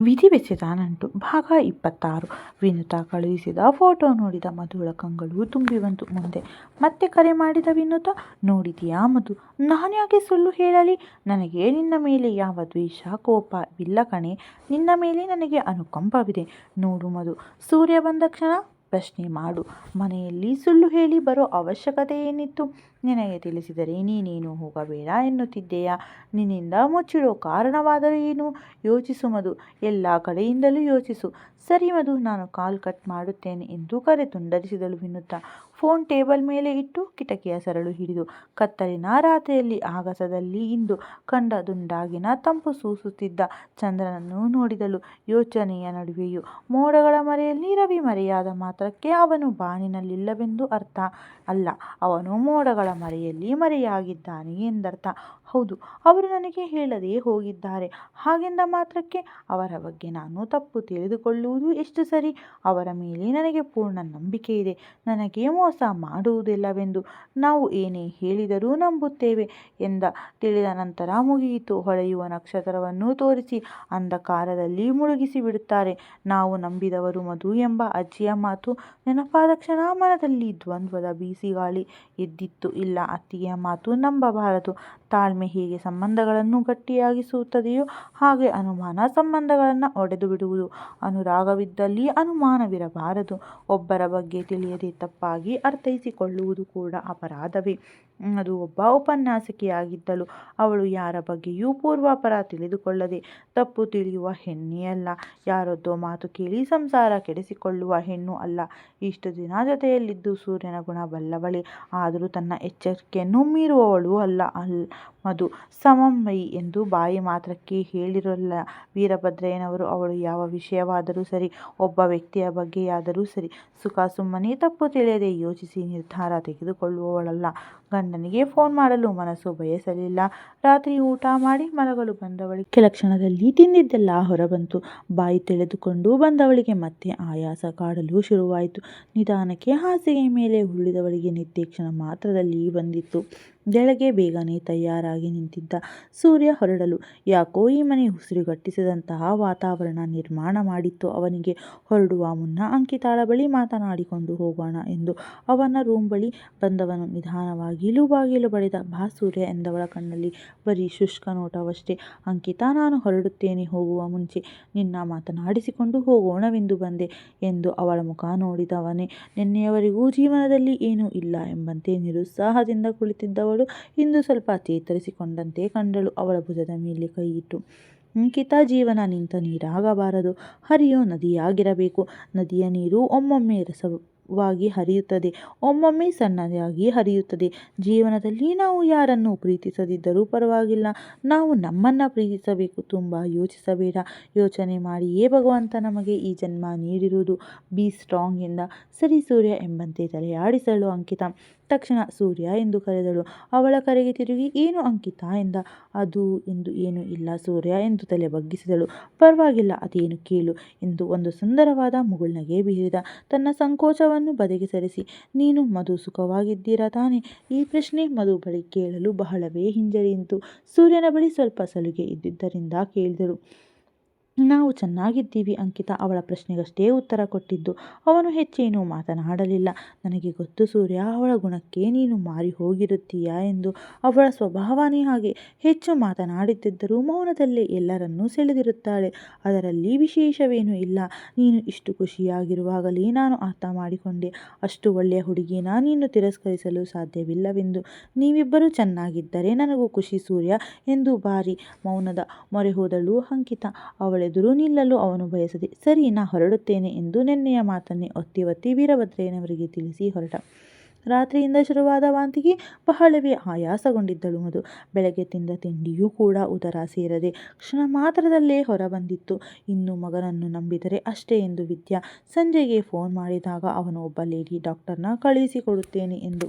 ವಿಧಿ ಬೆಸೆದ ನಂಟು ಭಾಗ 26. ವಿನುತಾ ಕಳುಹಿಸಿದ ಫೋಟೋ ನೋಡಿದ ಮಧುಳ ಕಂಗಳು ತುಂಬಿ ಬಂತು. ಮುಂದೆ ಮತ್ತೆ ಕರೆ ಮಾಡಿದ ವಿನುತಾ. ನೋಡಿದೀಯಾ ಮಧು, ನಾನ್ಯಾಕೆ ಸುಳ್ಳು ಹೇಳಲಿ? ನನಗೆ ನಿನ್ನ ಮೇಲೆ ಯಾವ ದ್ವೇಷ ಕೋಪವಿಲ್ಲ ಕಣೆ. ನಿನ್ನ ಮೇಲೆ ನನಗೆ ಅನುಕಂಪವಿದೆ. ನೋಡು ಮಧು, ಸೂರ್ಯ ಬಂದ ಕ್ಷಣ ಪ್ರಶ್ನೆ ಮಾಡು. ಮನೆಯಲ್ಲಿ ಸುಳ್ಳು ಹೇಳಿ ಬರೋ ಅವಶ್ಯಕತೆ ಏನಿತ್ತು? ನಿನಗೆ ತಿಳಿಸಿದರೆ ನೀನೇನು ಹೋಗಬೇಡ ಎನ್ನುತ್ತಿದ್ದೆಯಾ? ನಿನ್ನಿಂದ ಮುಚ್ಚಿಡೋ ಕಾರಣವಾದರೂ ಏನು? ಯೋಚಿಸು ಮಧು, ಎಲ್ಲ ಕಡೆಯಿಂದಲೂ ಯೋಚಿಸು. ಸರಿ ಮಧು, ನಾನು ಕಾಲ್ ಕಟ್ ಮಾಡುತ್ತೇನೆ ಎಂದು ಕರೆ ತುಂಡರಿಸಿದಳು ವಿನುತಾ. ಫೋನ್ ಟೇಬಲ್ ಮೇಲೆ ಇಟ್ಟು ಕಿಟಕಿಯ ಸರಳು ಹಿಡಿದು ಕತ್ತಲಿನ ರಾತ್ರಿಯಲ್ಲಿ ಆಗಸದಲ್ಲಿ ಇಂದು ಕಂಡ ದುಂಡಾಗಿನ ತಂಪು ಸೂಸುತ್ತಿದ್ದ ಚಂದ್ರನನ್ನು ನೋಡಿದಳು. ಯೋಚನೆಯ ನಡುವೆಯೂ ಮೋಡಗಳ ಮರೆಯಲ್ಲಿ ರವಿ ಮರೆಯಾದ ಮಾತ್ರಕ್ಕೆ ಅವನು ಬಾನಿನಲ್ಲಿಲ್ಲವೆಂದು ಅರ್ಥ ಅಲ್ಲ, ಅವನು ಮೋಡಗಳ ಮರೆಯಲ್ಲಿ ಮರೆಯಾಗಿದ್ದಾನೆ ಎಂದರ್ಥ. ಹೌದು, ಅವರು ನನಗೆ ಹೇಳದೇ ಹೋಗಿದ್ದಾರೆ. ಹಾಗೆಂದ ಮಾತ್ರಕ್ಕೆ ಅವರ ಬಗ್ಗೆ ನಾನು ತಪ್ಪು ತಿಳಿದುಕೊಳ್ಳುವುದು ಎಷ್ಟು ಸರಿ? ಅವರ ಮೇಲೆ ನನಗೆ ಪೂರ್ಣ ನಂಬಿಕೆ ಇದೆ. ನನಗೆ ಮೋಸ ಮಾಡುವುದಿಲ್ಲವೆಂದು ನಾವು ಏನೇ ಹೇಳಿದರೂ ನಂಬುತ್ತೇವೆ ಎಂದ ತಿಳಿದ ನಂತರ ಮುಗಿಯಿತು. ಹೊಳೆಯುವ ನಕ್ಷತ್ರವನ್ನು ತೋರಿಸಿ ಅಂಧಕಾರದಲ್ಲಿ ಮುಳುಗಿಸಿ ಬಿಡುತ್ತಾರೆ ನಾವು ನಂಬಿದವರು. ಮಧು ಎಂಬ ಅಜ್ಜಿಯ ಮಾತು ನೆನಪಾದ ಕ್ಷಣ ಮನದಲ್ಲಿ ದ್ವಂದ್ವದ ಬೀಸಿಗಾಳಿ ಎದ್ದಿತ್ತು. ಇಲ್ಲ, ಅತ್ತಿಗೆಯ ಮಾತು ನಂಬಬಾರದು. ತಾಳ್ಮೆ ಹೇಗೆ ಸಂಬಂಧಗಳನ್ನು ಗಟ್ಟಿಯಾಗಿಸುತ್ತದೆಯೋ ಹಾಗೆ ಅನುಮಾನ ಸಂಬಂಧಗಳನ್ನು ಒಡೆದು ಬಿಡುವುದು. ಅನುರಾಗವಿದ್ದಲ್ಲಿ ಅನುಮಾನವಿರಬಾರದು. ಒಬ್ಬರ ಬಗ್ಗೆ ತಿಳಿಯದೆ ತಪ್ಪಾಗಿ ಅರ್ಥೈಸಿಕೊಳ್ಳುವುದು ಕೂಡ ಅಪರಾಧವೇ. ಅದು ಒಬ್ಬ ಉಪನ್ಯಾಸಕಿಯಾಗಿದ್ದಳು. ಅವಳು ಯಾರ ಬಗ್ಗೆಯೂ ಪೂರ್ವಾಪರ ತಿಳಿದುಕೊಳ್ಳದೆ ತಪ್ಪು ತಿಳಿಯುವ ಹೆಣ್ಣೇ ಅಲ್ಲ. ಯಾರೊದ್ದೋ ಮಾತು ಕೇಳಿ ಸಂಸಾರ ಕೆಡಿಸಿಕೊಳ್ಳುವ ಹೆಣ್ಣು ಅಲ್ಲ. ಇಷ್ಟು ದಿನ ಜೊತೆಯಲ್ಲಿದ್ದು ಸೂರ್ಯನ ಗುಣ ಬಲ್ಲವಳೇ, ಆದರೂ ತನ್ನ ಎಚ್ಚರಿಕೆಯನ್ನು ಮೀರುವವಳು ಅಲ್ಲ ಮಧು. ಸಮನ್ವಯಿ ಎಂದು ಬಾಯಿ ಮಾತ್ರಕ್ಕೆ ಹೇಳಿರಲ್ಲ ವೀರಭದ್ರಯ್ಯನವರು. ಅವಳು ಯಾವ ವಿಷಯವಾದರೂ ಸರಿ, ಒಬ್ಬ ವ್ಯಕ್ತಿಯ ಬಗ್ಗೆಯಾದರೂ ಸರಿ, ಸುಖ ಸುಮ್ಮನೆ ತಪ್ಪು ತಿಳಿಯದೆ ಯೋಚಿಸಿ ನಿರ್ಧಾರ ತೆಗೆದುಕೊಳ್ಳುವವಳಲ್ಲ. ಗಂಡನಿಗೆ ಫೋನ್ ಮಾಡಲು ಮನಸ್ಸು ಬಯಸಲಿಲ್ಲ. ರಾತ್ರಿ ಊಟ ಮಾಡಿ ಮಲಗಲು ಬಂದವಳಿಗೆ ಕೆಲ ಕ್ಷಣದಲ್ಲಿ ತಿಂದಿದ್ದೆಲ್ಲ ಹೊರಬಂತು. ಬಾಯಿ ತೆಳೆದುಕೊಂಡು ಬಂದವಳಿಗೆ ಮತ್ತೆ ಆಯಾಸ ಕಾಡಲು ಶುರುವಾಯಿತು. ನಿಧಾನಕ್ಕೆ ಹಾಸಿಗೆ ಮೇಲೆ ಉರುಳಿದವಳಿಗೆ ನಿದ್ದೆ ಕ್ಷಣ ಮಾತ್ರದಲ್ಲಿ ಬಂದಿತ್ತು. ಬೆಳಗ್ಗೆ ಬೇಗನೆ ತಯಾರಾಗಿ ನಿಂತಿದ್ದ ಸೂರ್ಯ ಹೊರಡಲು ಯಾಕೋ ಈ ಮನೆ ಉಸಿರುಗಟ್ಟಿಸಿದಂತಹ ವಾತಾವರಣ ನಿರ್ಮಾಣ ಮಾಡಿತ್ತು ಅವನಿಗೆ. ಹೊರಡುವ ಮುನ್ನ ಅಂಕಿತಾಳ ಬಳಿ ಮಾತನಾಡಿಕೊಂಡು ಹೋಗೋಣ ಎಂದು ಅವನ ರೂಮ್ ಬಳಿ ಬಂದವನು ನಿಧಾನವಾಗಿ ಬಾಗಿಲು ಬಡಿದ. ಬಾ ಸೂರ್ಯ ಎಂದವಳ ಕಣ್ಣಲ್ಲಿ ಬರೀ ಶುಷ್ಕ ನೋಟವಷ್ಟೇ. ಅಂಕಿತಾ, ನಾನು ಹೊರಡುತ್ತೇನೆ. ಹೋಗುವ ಮುಂಚೆ ನಿನ್ನ ಮಾತನಾಡಿಸಿಕೊಂಡು ಹೋಗೋಣವೆಂದು ಬಂದೆ ಎಂದು ಅವಳ ಮುಖ ನೋಡಿದವನೇ. ನಿನ್ನೆಯವರೆಗೂ ಜೀವನದಲ್ಲಿ ಏನೂ ಇಲ್ಲ ಎಂಬಂತೆ ನಿರುತ್ಸಾಹದಿಂದ ಕುಳಿತಿದ್ದವಳು ಇಂದು ಸ್ವಲ್ಪ ಚೇತರಿಸಿಕೊಂಡಂತೆ ಕಂಡಳು. ಅವಳ ಭುಜದ ಮೇಲೆ ಕೈ ಇಟ್ಟು, ಅಂಕಿತಾ, ಜೀವನ ನಿಂತ ನೀರಾಗಬಾರದು, ಹರಿಯೋ ನದಿಯಾಗಿರಬೇಕು. ನದಿಯ ನೀರು ಒಮ್ಮೊಮ್ಮೆ ರಸವಾಗಿ ಹರಿಯುತ್ತದೆ, ಒಮ್ಮೊಮ್ಮೆ ಸಣ್ಣದಾಗಿ ಹರಿಯುತ್ತದೆ. ಜೀವನದಲ್ಲಿ ನಾವು ಯಾರನ್ನು ಪ್ರೀತಿಸದಿದ್ದರೂ ಪರವಾಗಿಲ್ಲ, ನಾವು ನಮ್ಮನ್ನು ಪ್ರೀತಿಸಬೇಕು. ತುಂಬ ಯೋಚಿಸಬೇಡ. ಯೋಚನೆ ಮಾಡಿಯೇ ಭಗವಂತ ನಮಗೆ ಈ ಜನ್ಮ ನೀಡಿರುವುದು. ಬಿ ಸ್ಟ್ರಾಂಗ್ ಎಂದ. ಸರಿ ಸೂರ್ಯ ಎಂಬಂತೆ ತಲೆಯಾಡಿಸಳು ಅಂಕಿತಾ. ತಕ್ಷಣ ಸೂರ್ಯ ಎಂದು ಕರೆದಳು. ಅವಳ ಕರೆಗೆ ತಿರುಗಿ, ಏನು ಅಂಕಿತಾ ಎಂದ. ಅದು ಎಂದು ಏನೂ ಇಲ್ಲ ಸೂರ್ಯ ಎಂದು ತಲೆ ಬಗ್ಗಿಸಿದಳು. ಪರವಾಗಿಲ್ಲ, ಅದೇನು ಕೇಳು ಎಂದು ಒಂದು ಸುಂದರವಾದ ಮುಗುಳ್ನಗೆ ಬೀರಿದ. ತನ್ನ ಸಂಕೋಚವನ್ನು ಬದಿಗೆ ಸರಿಸಿ, ನೀನು ಮಧು ಸುಖವಾಗಿದ್ದೀರಾ ತಾನೆ? ಈ ಪ್ರಶ್ನೆ ಮಧು ಬಳಿ ಕೇಳಲು ಬಹಳವೇ ಹಿಂಜರಿಯಿತು. ಸೂರ್ಯನ ಬಳಿ ಸ್ವಲ್ಪ ಸಲುಗೆ ಇದ್ದಿದ್ದರಿಂದ ಕೇಳಿದಳು. ನಾವು ಚೆನ್ನಾಗಿದ್ದೀವಿ ಅಂಕಿತಾ ಅವಳ ಪ್ರಶ್ನೆಗಷ್ಟೇ ಉತ್ತರ ಕೊಟ್ಟಿದ್ದು. ಅವನು ಹೆಚ್ಚೇನೂ ಮಾತನಾಡಲಿಲ್ಲ. ನನಗೆ ಗೊತ್ತು ಸೂರ್ಯ, ಅವಳ ಗುಣಕ್ಕೆ ನೀನು ಮಾರಿ ಹೋಗಿರುತ್ತೀಯಾ ಎಂದು. ಅವಳ ಸ್ವಭಾವನೇ ಹಾಗೆ. ಹೆಚ್ಚು ಮಾತನಾಡಿದ್ದರೂ ಮೌನದಲ್ಲೇ ಎಲ್ಲರನ್ನೂ ಸೆಳೆದಿರುತ್ತಾಳೆ. ಅದರಲ್ಲಿ ವಿಶೇಷವೇನೂ ಇಲ್ಲ. ನೀನು ಇಷ್ಟು ಖುಷಿಯಾಗಿರುವಾಗಲೇ ನಾನು ಅರ್ಥ ಮಾಡಿಕೊಂಡೆ. ಅಷ್ಟು ಒಳ್ಳೆಯ ಹುಡುಗಿನ ನೀನು ತಿರಸ್ಕರಿಸಲು ಸಾಧ್ಯವಿಲ್ಲವೆಂದು. ನೀವಿಬ್ಬರೂ ಚೆನ್ನಾಗಿದ್ದರೆ ನನಗೂ ಖುಷಿ ಸೂರ್ಯ ಎಂದು ಭಾರಿ ಮೌನದ ಮೊರೆ ಹೋದಳು ಅಂಕಿತಾ. ಅವಳೆದುರು ನಿಲ್ಲಲು ಅವನು ಬಯಸದೆ, ಸರಿ, ನಾ ಹೊರಡುತ್ತೇನೆ ಎಂದು ನೆನ್ನೆಯ ಮಾತನ್ನೇ ಒತ್ತಿ ಒತ್ತಿ ವೀರಭದ್ರಯ್ಯನವರಿಗೆ ತಿಳಿಸಿ ಹೊರಟ. ರಾತ್ರಿಯಿಂದ ಶುರುವಾದ ವಾಂತಿಗೆ ಬಹಳವೇ ಆಯಾಸಗೊಂಡಿದ್ದಳು ಮಧು. ಬೆಳಗ್ಗೆ ತಿಂದ ತಿಂಡಿಯೂ ಕೂಡ ಉದರ ಸೇರದೆ ಕ್ಷಣ ಮಾತ್ರದಲ್ಲೇ ಹೊರಬಂದಿತ್ತು. ಇನ್ನು ಮಗನನ್ನು ನಂಬಿದರೆ ಅಷ್ಟೇ ಎಂದು ವಿದ್ಯಾ ಸಂಜೆಗೆ ಫೋನ್ ಮಾಡಿದಾಗ ಅವನು ಒಬ್ಬ ಲೇಡಿ ಡಾಕ್ಟರ್ನ ಕಳುಹಿಸಿಕೊಡುತ್ತೇನೆ ಎಂದು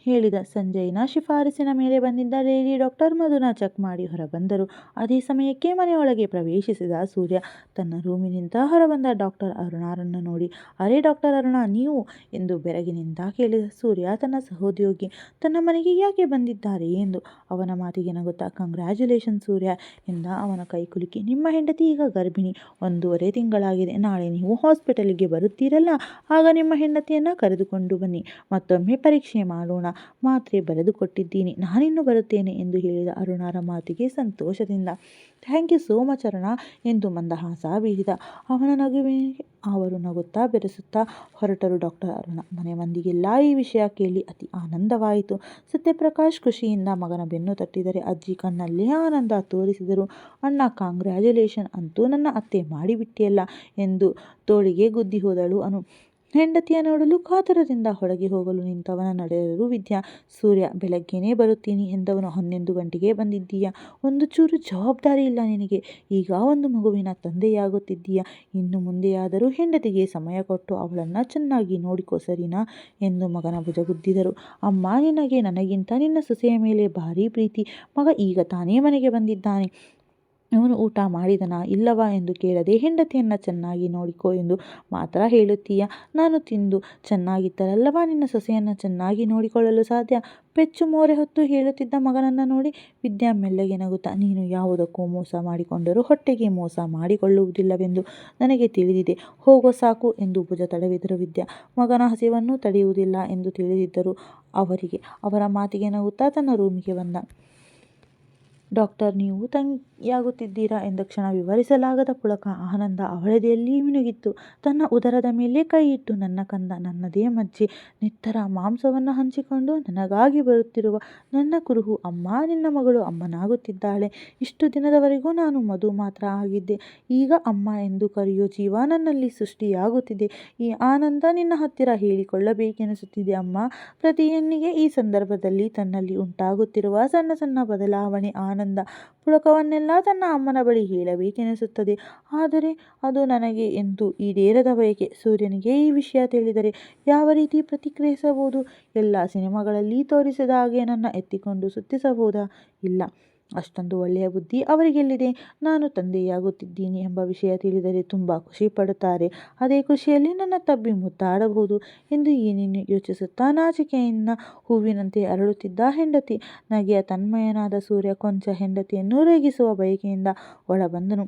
ಹೇಳಿದ. ಸಂಜಯ್ನ ಶಿಫಾರಸಿನ ಮೇಲೆ ಬಂದಿದ್ದ ಲೇಡಿ ಡಾಕ್ಟರ್ ಮಧುನ ಚೆಕ್ ಮಾಡಿ ಹೊರಬಂದರು. ಅದೇ ಸಮಯಕ್ಕೆ ಮನೆಯೊಳಗೆ ಪ್ರವೇಶಿಸಿದ ಸೂರ್ಯ. ತನ್ನ ರೂಮಿನಿಂದ ಹೊರಬಂದ ಡಾಕ್ಟರ್ ಅರುಣರನ್ನು ನೋಡಿ, ಅರೆ ಡಾಕ್ಟರ್ ಅರುಣ ನೀವು ಎಂದು ಬೆರಗಿನಿಂದ ಕೇಳಿದ. ಸೂರ್ಯ ತನ್ನ ಸಹೋದ್ಯೋಗಿ ತನ್ನ ಮನೆಗೆ ಯಾಕೆ ಬಂದಿದ್ದಾರೆ ಎಂದು. ಅವನ ಮಾತಿಗೆ ನಗುತ್ತಾ ಕಂಗ್ರ್ಯಾಚುಲೇಷನ್ ಸೂರ್ಯ ಎಂದ. ಅವನ ಕೈ ಕುಲುಕಿ, ನಿಮ್ಮ ಹೆಂಡತಿ ಈಗ ಗರ್ಭಿಣಿ, 1.5 ತಿಂಗಳಾಗಿದೆ. ನಾಳೆ ನೀವು ಹಾಸ್ಪಿಟಲ್ಗೆ ಬರುತ್ತೀರಲ್ಲ, ಆಗ ನಿಮ್ಮ ಹೆಂಡತಿಯನ್ನು ಕರೆದುಕೊಂಡು ಬನ್ನಿ, ಮತ್ತೊಮ್ಮೆ ಪರೀಕ್ಷೆ ಮಾಡೋಣ. ಮಾತ್ರೆ ಬರೆದು ಕೊಟ್ಟಿದ್ದೀನಿ, ನಾನಿನ್ನು ಬರುತ್ತೇನೆ ಎಂದು ಹೇಳಿದ. ಅರುಣರ ಮಾತಿಗೆ ಸಂತೋಷದಿಂದ thank you so much Aruna ಎಂದು ಮಂದಹಾಸ ಬೀರಿದ. ಅವನ ನಗುವಿಗೆ ಅವರು ನಗುತ್ತಾ ಬೆರೆಸುತ್ತಾ ಹೊರಟರು. ಡಾಕ್ಟರ್ ಅರುಣ ಮನೆ ಮಂದಿಗೆಲ್ಲ ಈ ವಿಷಯ ಕೇಳಿ ಅತಿ ಆನಂದವಾಯಿತು. ಸತ್ಯಪ್ರಕಾಶ್ ಖುಷಿಯಿಂದ ಮಗನ ಬೆನ್ನು ತಟ್ಟಿದರೆ ಅಜ್ಜಿ ಕಣ್ಣಲ್ಲೇ ಆನಂದ ತೋರಿಸಿದರು. ಅಣ್ಣ ಕಾಂಗ್ರ್ಯಾಚುಲೇಷನ್, ಅಂತೂ ನನ್ನ ಅತ್ತೆ ಮಾಡಿಬಿಟ್ಟಿಯಲ್ಲ ಎಂದು ತೋಳಿಗೆ ಗುದ್ದಿ ಹೋದಳು ಅನು. ಹೆಂಡತಿಯ ನೋಡಲು ಕಾತರದಿಂದ ಹೊರಗೆ ಹೋಗಲು ನಿಂತವನ ನಡೆದರು ವಿದ್ಯಾ. ಸೂರ್ಯ ಬೆಳಗ್ಗೆನೇ ಬರುತ್ತೀನಿ ಎಂದವನು 11 ಗಂಟೆಗೆ ಬಂದಿದ್ದೀಯಾ? ಒಂದು ಚೂರು ಜವಾಬ್ದಾರಿ ಇಲ್ಲ ನಿನಗೆ. ಈಗ ಒಂದು ಮಗುವಿನ ತಂದೆಯಾಗುತ್ತಿದ್ದೀಯಾ. ಇನ್ನು ಮುಂದೆಯಾದರೂ ಹೆಂಡತಿಗೆ ಸಮಯ ಕೊಟ್ಟು ಅವಳನ್ನು ಚೆನ್ನಾಗಿ ನೋಡಿಕೋ ಸರಿನಾ ಎಂದು ಮಗನ ಭುಜಗುದ್ದಿದರು. ಅಮ್ಮ ನಿನಗೆ ನನಗಿಂತ ನಿನ್ನ ಸೊಸೆಯ ಮೇಲೆ ಭಾರೀ ಪ್ರೀತಿ. ಮಗ ಈಗ ತಾನೇ ಮನೆಗೆ ಬಂದಿದ್ದಾನೆ, ಇವನು ಊಟ ಮಾಡಿದನಾ ಇಲ್ಲವಾ ಎಂದು ಕೇಳದೆ ಹೆಂಡತಿಯನ್ನು ಚೆನ್ನಾಗಿ ನೋಡಿಕೋ ಎಂದು ಮಾತ್ರ ಹೇಳುತ್ತೀಯ. ನಾನು ತಿಂದು ಚೆನ್ನಾಗಿದ್ದರಲ್ಲವಾ ನಿನ್ನ ಸೊಸೆಯನ್ನು ಚೆನ್ನಾಗಿ ನೋಡಿಕೊಳ್ಳಲು ಸಾಧ್ಯ. ಪೆಚ್ಚು ಮೋರೆ ಹೊತ್ತು ಹೇಳುತ್ತಿದ್ದ ಮಗನನ್ನು ನೋಡಿ ವಿದ್ಯಾ ಮೆಲ್ಲಗೆ ನಗುತ್ತಾ, ನೀನು ಯಾವುದಕ್ಕೂ ಮೋಸ ಮಾಡಿಕೊಂಡರೂ ಹೊಟ್ಟೆಗೆ ಮೋಸ ಮಾಡಿಕೊಳ್ಳುವುದಿಲ್ಲವೆಂದು ನನಗೆ ತಿಳಿದಿದೆ, ಹೋಗೋ ಸಾಕು ಎಂದು ಭುಜ ತಡವಿದರು ವಿದ್ಯಾ. ಮಗನ ಹಸಿವನ್ನು ತಡೆಯುವುದಿಲ್ಲ ಎಂದು ತಿಳಿದಿದ್ದರು ಅವರಿಗೆ. ಅವರ ಮಾತಿಗೆ ನಗುತ್ತಾ ತನ್ನ ರೂಮಿಗೆ ಬಂದ. ಡಾಕ್ಟರ್ ನೀವು ತಂಗಿಯಾಗುತ್ತಿದ್ದೀರಾ ಎಂದ ಕ್ಷಣ ವಿವರಿಸಲಾಗದ ಪುಳಕ ಆನಂದ ಅವಳೆದೆಯಲ್ಲಿ ಮಿನುಗಿತ್ತು. ತನ್ನ ಉದರದ ಮೇಲೆ ಕೈ ಇಟ್ಟು, ನನ್ನ ಕಂದ, ನನ್ನದೇ ಮಜ್ಜೆ ನೆತ್ತರ ಮಾಂಸವನ್ನು ಹಂಚಿಕೊಂಡು ನನಗಾಗಿ ಬರುತ್ತಿರುವ ನನ್ನ ಕುರುಹು ಅಮ್ಮ, ನಿನ್ನ ಮಗಳು ಅಮ್ಮನಾಗುತ್ತಿದ್ದಾಳೆ. ಇಷ್ಟು ದಿನದವರೆಗೂ ನಾನು ಮಧು ಮಾತ್ರ ಆಗಿದ್ದೆ, ಈಗ ಅಮ್ಮ ಎಂದು ಕರೆಯೋ ಜೀವ ನನ್ನಲ್ಲಿ ಸೃಷ್ಟಿಯಾಗುತ್ತಿದೆ. ಈ ಆನಂದ ನಿನ್ನ ಹತ್ತಿರ ಹೇಳಿಕೊಳ್ಳಬೇಕೆನಿಸುತ್ತಿದೆ ಅಮ್ಮ. ಪ್ರತಿ ಹೆಣ್ಣಿಗೆ ಈ ಸಂದರ್ಭದಲ್ಲಿ ತನ್ನಲ್ಲಿ ಉಂಟಾಗುತ್ತಿರುವ ಸಣ್ಣ ಸಣ್ಣ ಬದಲಾವಣೆ ಆನಂದ ಪುಳಕವನ್ನೆಲ್ಲ ತನ್ನ ಅಮ್ಮನ ಬಳಿ ಹೇಳಬೇಕೆನಿಸುತ್ತದೆ. ಆದರೆ ಅದು ನನಗೆ ಎಂದು ಈಡೇರದ ಬಯಕೆ. ಸೂರ್ಯನಿಗೆ ಈ ವಿಷಯ ತಿಳಿದರೆ ಯಾವ ರೀತಿ ಪ್ರತಿಕ್ರಿಯಿಸಬಹುದು? ಎಲ್ಲ ಸಿನಿಮಾಗಳಲ್ಲಿ ತೋರಿಸಿದ ಹಾಗೆ ನನ್ನ ಎತ್ತಿಕೊಂಡು ಸುತ್ತಿಸಬಹುದಾ? ಇಲ್ಲ, ಅಷ್ಟೊಂದು ಒಳ್ಳೆಯ ಬುದ್ಧಿ ಅವರಿಗೆಲ್ಲಿದೆ. ನಾನು ತಂದೆಯಾಗುತ್ತಿದ್ದೀನಿ ಎಂಬ ವಿಷಯ ತಿಳಿದರೆ ತುಂಬ ಖುಷಿ ಪಡುತ್ತಾರೆ. ಅದೇ ಖುಷಿಯಲ್ಲಿ ನನ್ನ ತಬ್ಬಿ ಮುದ್ದಾಡಬಹುದು ಎಂದು ಏನೇನು ಯೋಚಿಸುತ್ತಾ ನಾಚಿಕೆಯಿಂದ ಹೂವಿನಂತೆ ಅರಳುತ್ತಿದ್ದ ಹೆಂಡತಿ ನಗೆಯ ತನ್ಮಯನಾದ ಸೂರ್ಯ ಕೊಂಚ ಹೆಂಡತಿಯನ್ನು ರೇಗಿಸುವ ಬಯಕೆಯಿಂದ ಒಳಬಂದನು.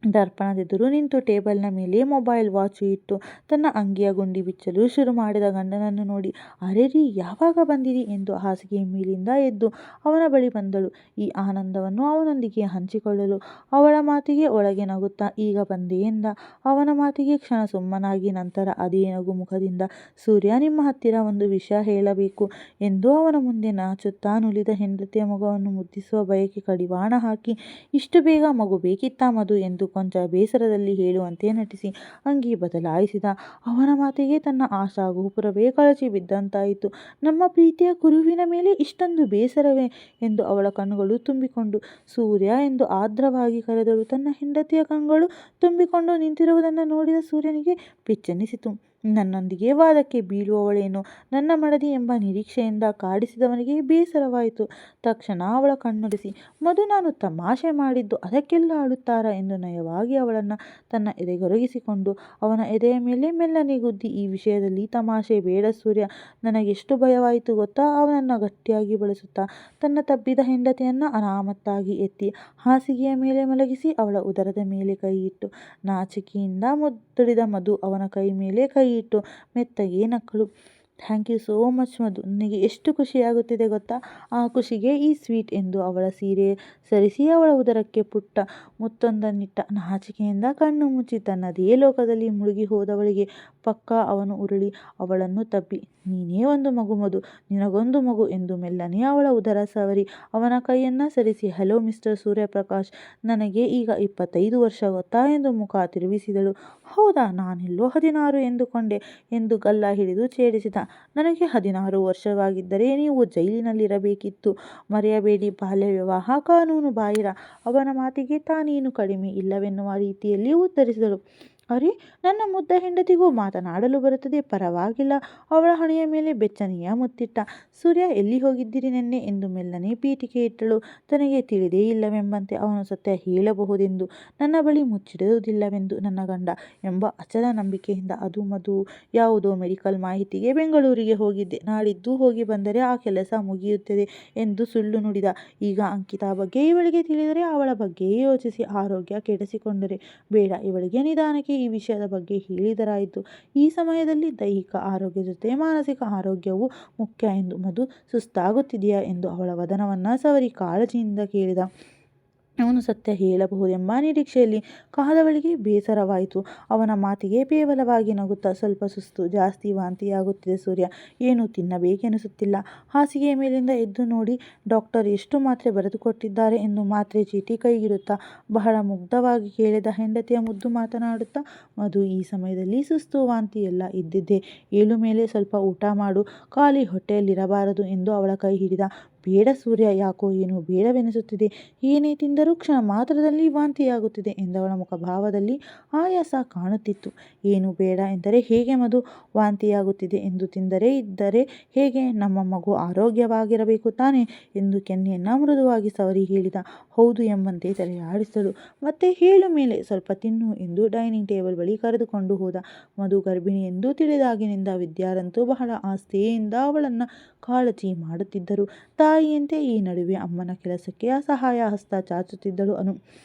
ದರ್ಪಣದೆದುರು ನಿಂತು ಟೇಬಲ್ನ ಮೇಲೆ ಮೊಬೈಲ್ ವಾಚು ಇಟ್ಟು ತನ್ನ ಅಂಗಿಯ ಗುಂಡಿ ಬಿಚ್ಚಲು ಶುರು ಮಾಡಿದ ಗಂಡನನ್ನು ನೋಡಿ, ಅರೆರೀ ಯಾವಾಗ ಬಂದಿರಿ ಎಂದು ಹಾಸಿಗೆ ಮೇಲಿಂದ ಎದ್ದು ಅವನ ಬಳಿ ಬಂದಳು. ಈ ಆನಂದವನ್ನು ಅವನೊಂದಿಗೆ ಹಂಚಿಕೊಳ್ಳಲು. ಅವಳ ಮಾತಿಗೆ ಒಳಗೆ ನಗುತ್ತಾ ಈಗ ಬಂದೆ ಎಂದ. ಅವನ ಮಾತಿಗೆ ಕ್ಷಣ ಸುಮ್ಮನಾಗಿ ನಂತರ ಅದೇ ನಗು ಮುಖದಿಂದ, ಸೂರ್ಯ ನಿಮ್ಮ ಹತ್ತಿರ ಒಂದು ವಿಷಯ ಹೇಳಬೇಕು ಎಂದು ಅವನ ಮುಂದೆ ನಾಚುತ್ತಾ ನುಲಿದ ಹೆಂಡತಿಯ ಮಗುವನ್ನು ಮುದ್ದಿಸುವ ಬಯಕೆ ಕಡಿವಾಣ ಹಾಕಿ, ಇಷ್ಟು ಬೇಗ ಮಗು ಬೇಕಿತ್ತಾ ಮಧು ಎಂದು ಕೊಂಚ ಬೇಸರದಲ್ಲಿ ಹೇಳುವಂತೆ ನಟಿಸಿ ಅಂಗಿ ಬದಲಾಯಿಸಿದ. ಅವನ ಮಾತಿಗೆ ತನ್ನ ಆಶಾ ಗೋಪುರವೇ ಕಳಚಿ ಬಿದ್ದಂತಾಯಿತು. ನಮ್ಮ ಪ್ರೀತಿಯ ಕುರುವಿನ ಮೇಲೆ ಇಷ್ಟೊಂದು ಬೇಸರವೇ ಎಂದು ಅವಳ ಕಣ್ಣುಗಳು ತುಂಬಿಕೊಂಡು ಸೂರ್ಯ ಎಂದು ಆರ್ದ್ರವಾಗಿ ಕರೆದಳು. ತನ್ನ ಹೆಂಡತಿಯ ಕಣ್ಣುಗಳು ತುಂಬಿಕೊಂಡು ನಿಂತಿರುವುದನ್ನು ನೋಡಿದ ಸೂರ್ಯನಿಗೆ ಪೆಚ್ಚೆನಿಸಿತು. ನನ್ನೊಂದಿಗೆ ವಾದಕ್ಕೆ ಬೀಳುವವಳೇನೋ ನನ್ನ ಮಡದಿ ಎಂಬ ನಿರೀಕ್ಷೆಯಿಂದ ಕಾಡಿಸಿದವನಿಗೆ ಬೇಸರವಾಯಿತು. ತಕ್ಷಣ ಅವಳ ಕಣ್ಣೊರೆಸಿ, ಮಧು ನಾನು ತಮಾಷೆ ಮಾಡಿದ್ದು, ಅದಕ್ಕೆಲ್ಲ ಅಳುತ್ತಾರಾ ಎಂದು ನಯವಾಗಿ ಅವಳನ್ನು ತನ್ನ ಎದೆಗೊರಗಿಸಿಕೊಂಡು ಅವನ ಎದೆಯ ಮೇಲೆ ಮೆಲ್ಲನೆ ಗುದ್ದಿ, ಈ ವಿಷಯದಲ್ಲಿ ತಮಾಷೆ ಬೇಡ ಸೂರ್ಯ, ನನಗೆಷ್ಟು ಭಯವಾಯಿತು ಗೊತ್ತಾ? ಅವನನ್ನು ಗಟ್ಟಿಯಾಗಿ ಬಳಸುತ್ತಾ ತನ್ನ ತಬ್ಬಿದ ಹೆಂಡತಿಯನ್ನು ಅನಾಮತ್ತಾಗಿ ಎತ್ತಿ ಹಾಸಿಗೆಯ ಮೇಲೆ ಮಲಗಿಸಿ ಅವಳ ಉದರದ ಮೇಲೆ ಕೈ ಇಟ್ಟು ನಾಚಿಕೆಯಿಂದ ಮುದ್ದುಡಿದ ಮಧು ಅವನ ಕೈ ಮೇಲೆ ಕೈ ಇಟ್ಟು ಮೆತ್ತಗೆ ನಕ್ಕಳು. ಥ್ಯಾಂಕ್ ಯು ಸೋ ಮಚ್ ಮಧು, ನನಗೆ ಎಷ್ಟು ಖುಷಿಯಾಗುತ್ತಿದೆ ಗೊತ್ತಾ? ಆ ಖುಷಿಗೆ ಈ ಸ್ವೀಟ್ ಎಂದು ಅವಳ ಸೀರೆ ಸರಿಸಿ ಅವಳ ಉದರಕ್ಕೆ ಪುಟ್ಟ ಮುತ್ತೊಂದನ್ನಿಟ್ಟ. ನಾಚಿಕೆಯಿಂದ ಕಣ್ಣು ಮುಚ್ಚಿ ತನ್ನದೇ ಲೋಕದಲ್ಲಿ ಮುಳುಗಿ ಹೋದವಳಿಗೆ ಪಕ್ಕ ಅವನು ಉರುಳಿ ಅವಳನ್ನು ತಬ್ಬಿ, ನೀನೇ ಒಂದು ಮಗು ಮಧು, ನಿನಗೊಂದು ಮಗು ಎಂದು ಮೆಲ್ಲನೆ ಅವಳ ಉದರ ಸವರಿ ಅವನ ಕೈಯನ್ನು ಸರಿಸಿ, ಹಲೋ ಮಿಸ್ಟರ್ ಸೂರ್ಯಪ್ರಕಾಶ್, ನನಗೆ ಈಗ 25 ವರ್ಷ ಗೊತ್ತಾ ಎಂದು ಮುಖ ತಿರುಗಿಸಿದಳು. ಹೌದಾ, ನಾನೆಲ್ಲೋ 16 ಎಂದುಕೊಂಡೆ ಎಂದು ಗಲ್ಲ ಹಿಡಿದು ಛೇಡಿಸಿದ. ನನಗೆ 16 ವರ್ಷವಾಗಿದ್ದರೆ ನೀವು ಜೈಲಿನಲ್ಲಿರಬೇಕಿತ್ತು, ಮರೆಯಬೇಡಿ, ಬಾಲ್ಯ ವಿವಾಹ ಕಾನೂನು ಬಾಹಿರ. ಅವನ ಮಾತಿಗೆ ತಾನೇನು ಕಡಿಮೆ ಇಲ್ಲವೆನ್ನುವ ರೀತಿಯಲ್ಲಿ ಉತ್ತರಿಸಿದಳು. ಅರೆ, ನನ್ನ ಮುದ್ದ ಹೆಂಡತಿಗೂ ಮಾತನಾಡಲು ಬರುತ್ತದೆ, ಪರವಾಗಿಲ್ಲ. ಅವಳ ಹಣೆಯ ಮೇಲೆ ಬೆಚ್ಚನೆಯ ಮುತ್ತಿಟ್ಟ. ಸೂರ್ಯ, ಎಲ್ಲಿ ಹೋಗಿದ್ದೀರಿ ನೆನ್ನೆ ಎಂದು ಮೆಲ್ಲನೆ ಪೀಠಿಕೆ ಇಟ್ಟಳು. ತನಗೆ ತಿಳಿದೇ ಇಲ್ಲವೆಂಬಂತೆ ಅವನು ಸತ್ಯ ಹೇಳಬಹುದೆಂದು, ನನ್ನ ಬಳಿ ಮುಚ್ಚಿಡುವುದಿಲ್ಲವೆಂದು ನನ್ನ ಗಂಡ ಎಂಬ ಅಚಲ ನಂಬಿಕೆಯಿಂದ. ಅದು ಮಧು ಯಾವುದೋ ಮೆಡಿಕಲ್ ಮಾಹಿತಿಗೆ ಬೆಂಗಳೂರಿಗೆ ಹೋಗಿದ್ದೆ, ನಾಡಿದ್ದು ಹೋಗಿ ಬಂದರೆ ಆ ಕೆಲಸ ಮುಗಿಯುತ್ತದೆ ಎಂದು ಸುಳ್ಳು ನುಡಿದ. ಈಗ ಅಂಕಿತಾ ಬಗ್ಗೆ ಇವಳಿಗೆ ತಿಳಿದರೆ ಅವಳ ಬಗ್ಗೆಯೇ ಯೋಚಿಸಿ ಆರೋಗ್ಯ ಕೆಡಿಸಿಕೊಂಡರೆ ಬೇಡ. ಇವಳಿಗೆ ನಿಧಾನಕ್ಕೆ ಈ ವಿಷಯದ ಬಗ್ಗೆ ಹೇಳಿದರಾಯಿತು. ಈ ಸಮಯದಲ್ಲಿ ದೈಹಿಕ ಆರೋಗ್ಯ ಜೊತೆ ಮಾನಸಿಕ ಆರೋಗ್ಯವೂ ಮುಖ್ಯ ಎಂದು. ಮಧು, ಸುಸ್ತಾಗುತ್ತಿದೆಯಾ ಎಂದು ಅವಳ ವದನವನ್ನು ಸವರಿ ಕಾಳಜಿಯಿಂದ ಕೇಳಿದ. ಅವನು ಸತ್ಯ ಹೇಳಬಹುದೆಂಬ ನಿರೀಕ್ಷೆಯಲ್ಲಿ ಕಾದವಳಿಗೆ ಬೇಸರವಾಯಿತು. ಅವನ ಮಾತಿಗೆ ಕೇವಲವಾಗಿ ನಗುತ್ತಾ, ಸ್ವಲ್ಪ ಸುಸ್ತು, ಜಾಸ್ತಿ ವಾಂತಿಯಾಗುತ್ತಿದೆ ಸೂರ್ಯ, ಏನು ತಿನ್ನಬೇಕೆನಿಸುತ್ತಿಲ್ಲ. ಹಾಸಿಗೆಯ ಮೇಲಿಂದ ಎದ್ದು ನೋಡಿ ಡಾಕ್ಟರ್ ಎಷ್ಟು ಮಾತ್ರೆ ಬರೆದುಕೊಟ್ಟಿದ್ದಾರೆ ಎಂದು ಮಾತ್ರೆ ಚೀಟಿ ಕೈಗಿಡುತ್ತಾ ಬಹಳ ಮುಗ್ಧವಾಗಿ ಕೇಳಿದ ಹೆಂಡತಿಯ ಮುದ್ದು ಮಾತನಾಡುತ್ತಾ. ಮಧು, ಈ ಸಮಯದಲ್ಲಿ ಸುಸ್ತು ವಾಂತಿ ಎಲ್ಲ ಇದ್ದಿದ್ದೆ. ಏಳು ಮೇಲೆ ಸ್ವಲ್ಪ ಊಟ ಮಾಡು, ಖಾಲಿ ಹೊಟ್ಟೆಯಲ್ಲಿರಬಾರದು ಎಂದು ಅವಳ ಕೈ ಹಿಡಿದ. ಬೇಡ ಸೂರ್ಯ, ಯಾಕೋ ಏನೋ ಬೇಡವೆನಿಸುತ್ತಿದೆ. ಏನೇ ತಿಂದರೂ ಕ್ಷಣ ಮಾತ್ರದಲ್ಲಿ ವಾಂತಿಯಾಗುತ್ತಿದೆ ಎಂದವಳ ಮುಖಭಾವದಲ್ಲಿ ಆಯಾಸ ಕಾಣುತ್ತಿತ್ತು. ಏನು ಬೇಡ ಎಂದರೆ ಹೇಗೆ ಮಧು? ವಾಂತಿಯಾಗುತ್ತಿದೆ ಎಂದು ತಿಂದರೆ ಇದ್ದರೆ ಹೇಗೆ? ನಮ್ಮ ಮಗು ಆರೋಗ್ಯವಾಗಿರಬೇಕು ತಾನೆ ಎಂದು ಕೆನ್ನೆಯನ್ನು ಮೃದುವಾಗಿ ಸವರಿ ಹೇಳಿದ. ಹೌದು ಎಂಬಂತೆ ತಲೆಯಾಡಿಸಿದಳು. ಮತ್ತೆ ಹೇಳು ಮೇಲೆ ಸ್ವಲ್ಪ ತಿನ್ನು ಎಂದು ಡೈನಿಂಗ್ ಟೇಬಲ್ ಬಳಿ ಕರೆದುಕೊಂಡು ಹೋದ. ಮಧು ಗರ್ಭಿಣಿ ಎಂದು ತಿಳಿದಾಗಿನಿಂದ ವಿದ್ಯಾರಂತೂ ಬಹಳ ಆಸ್ಥೆಯಿಂದ ಅವಳನ್ನು ಕಾಳಜಿ ಮಾಡುತ್ತಿದ್ದರು. ತಾಯಿಯಂತೆ ಈ ನಡುವೆ ಅಮ್ಮನ ಕೆಲಸಕ್ಕೆ ಅಸಹಾಯ ಹಸ್ತ ಚಾಚುತ್ತಿದ್ದಳು ಅನು.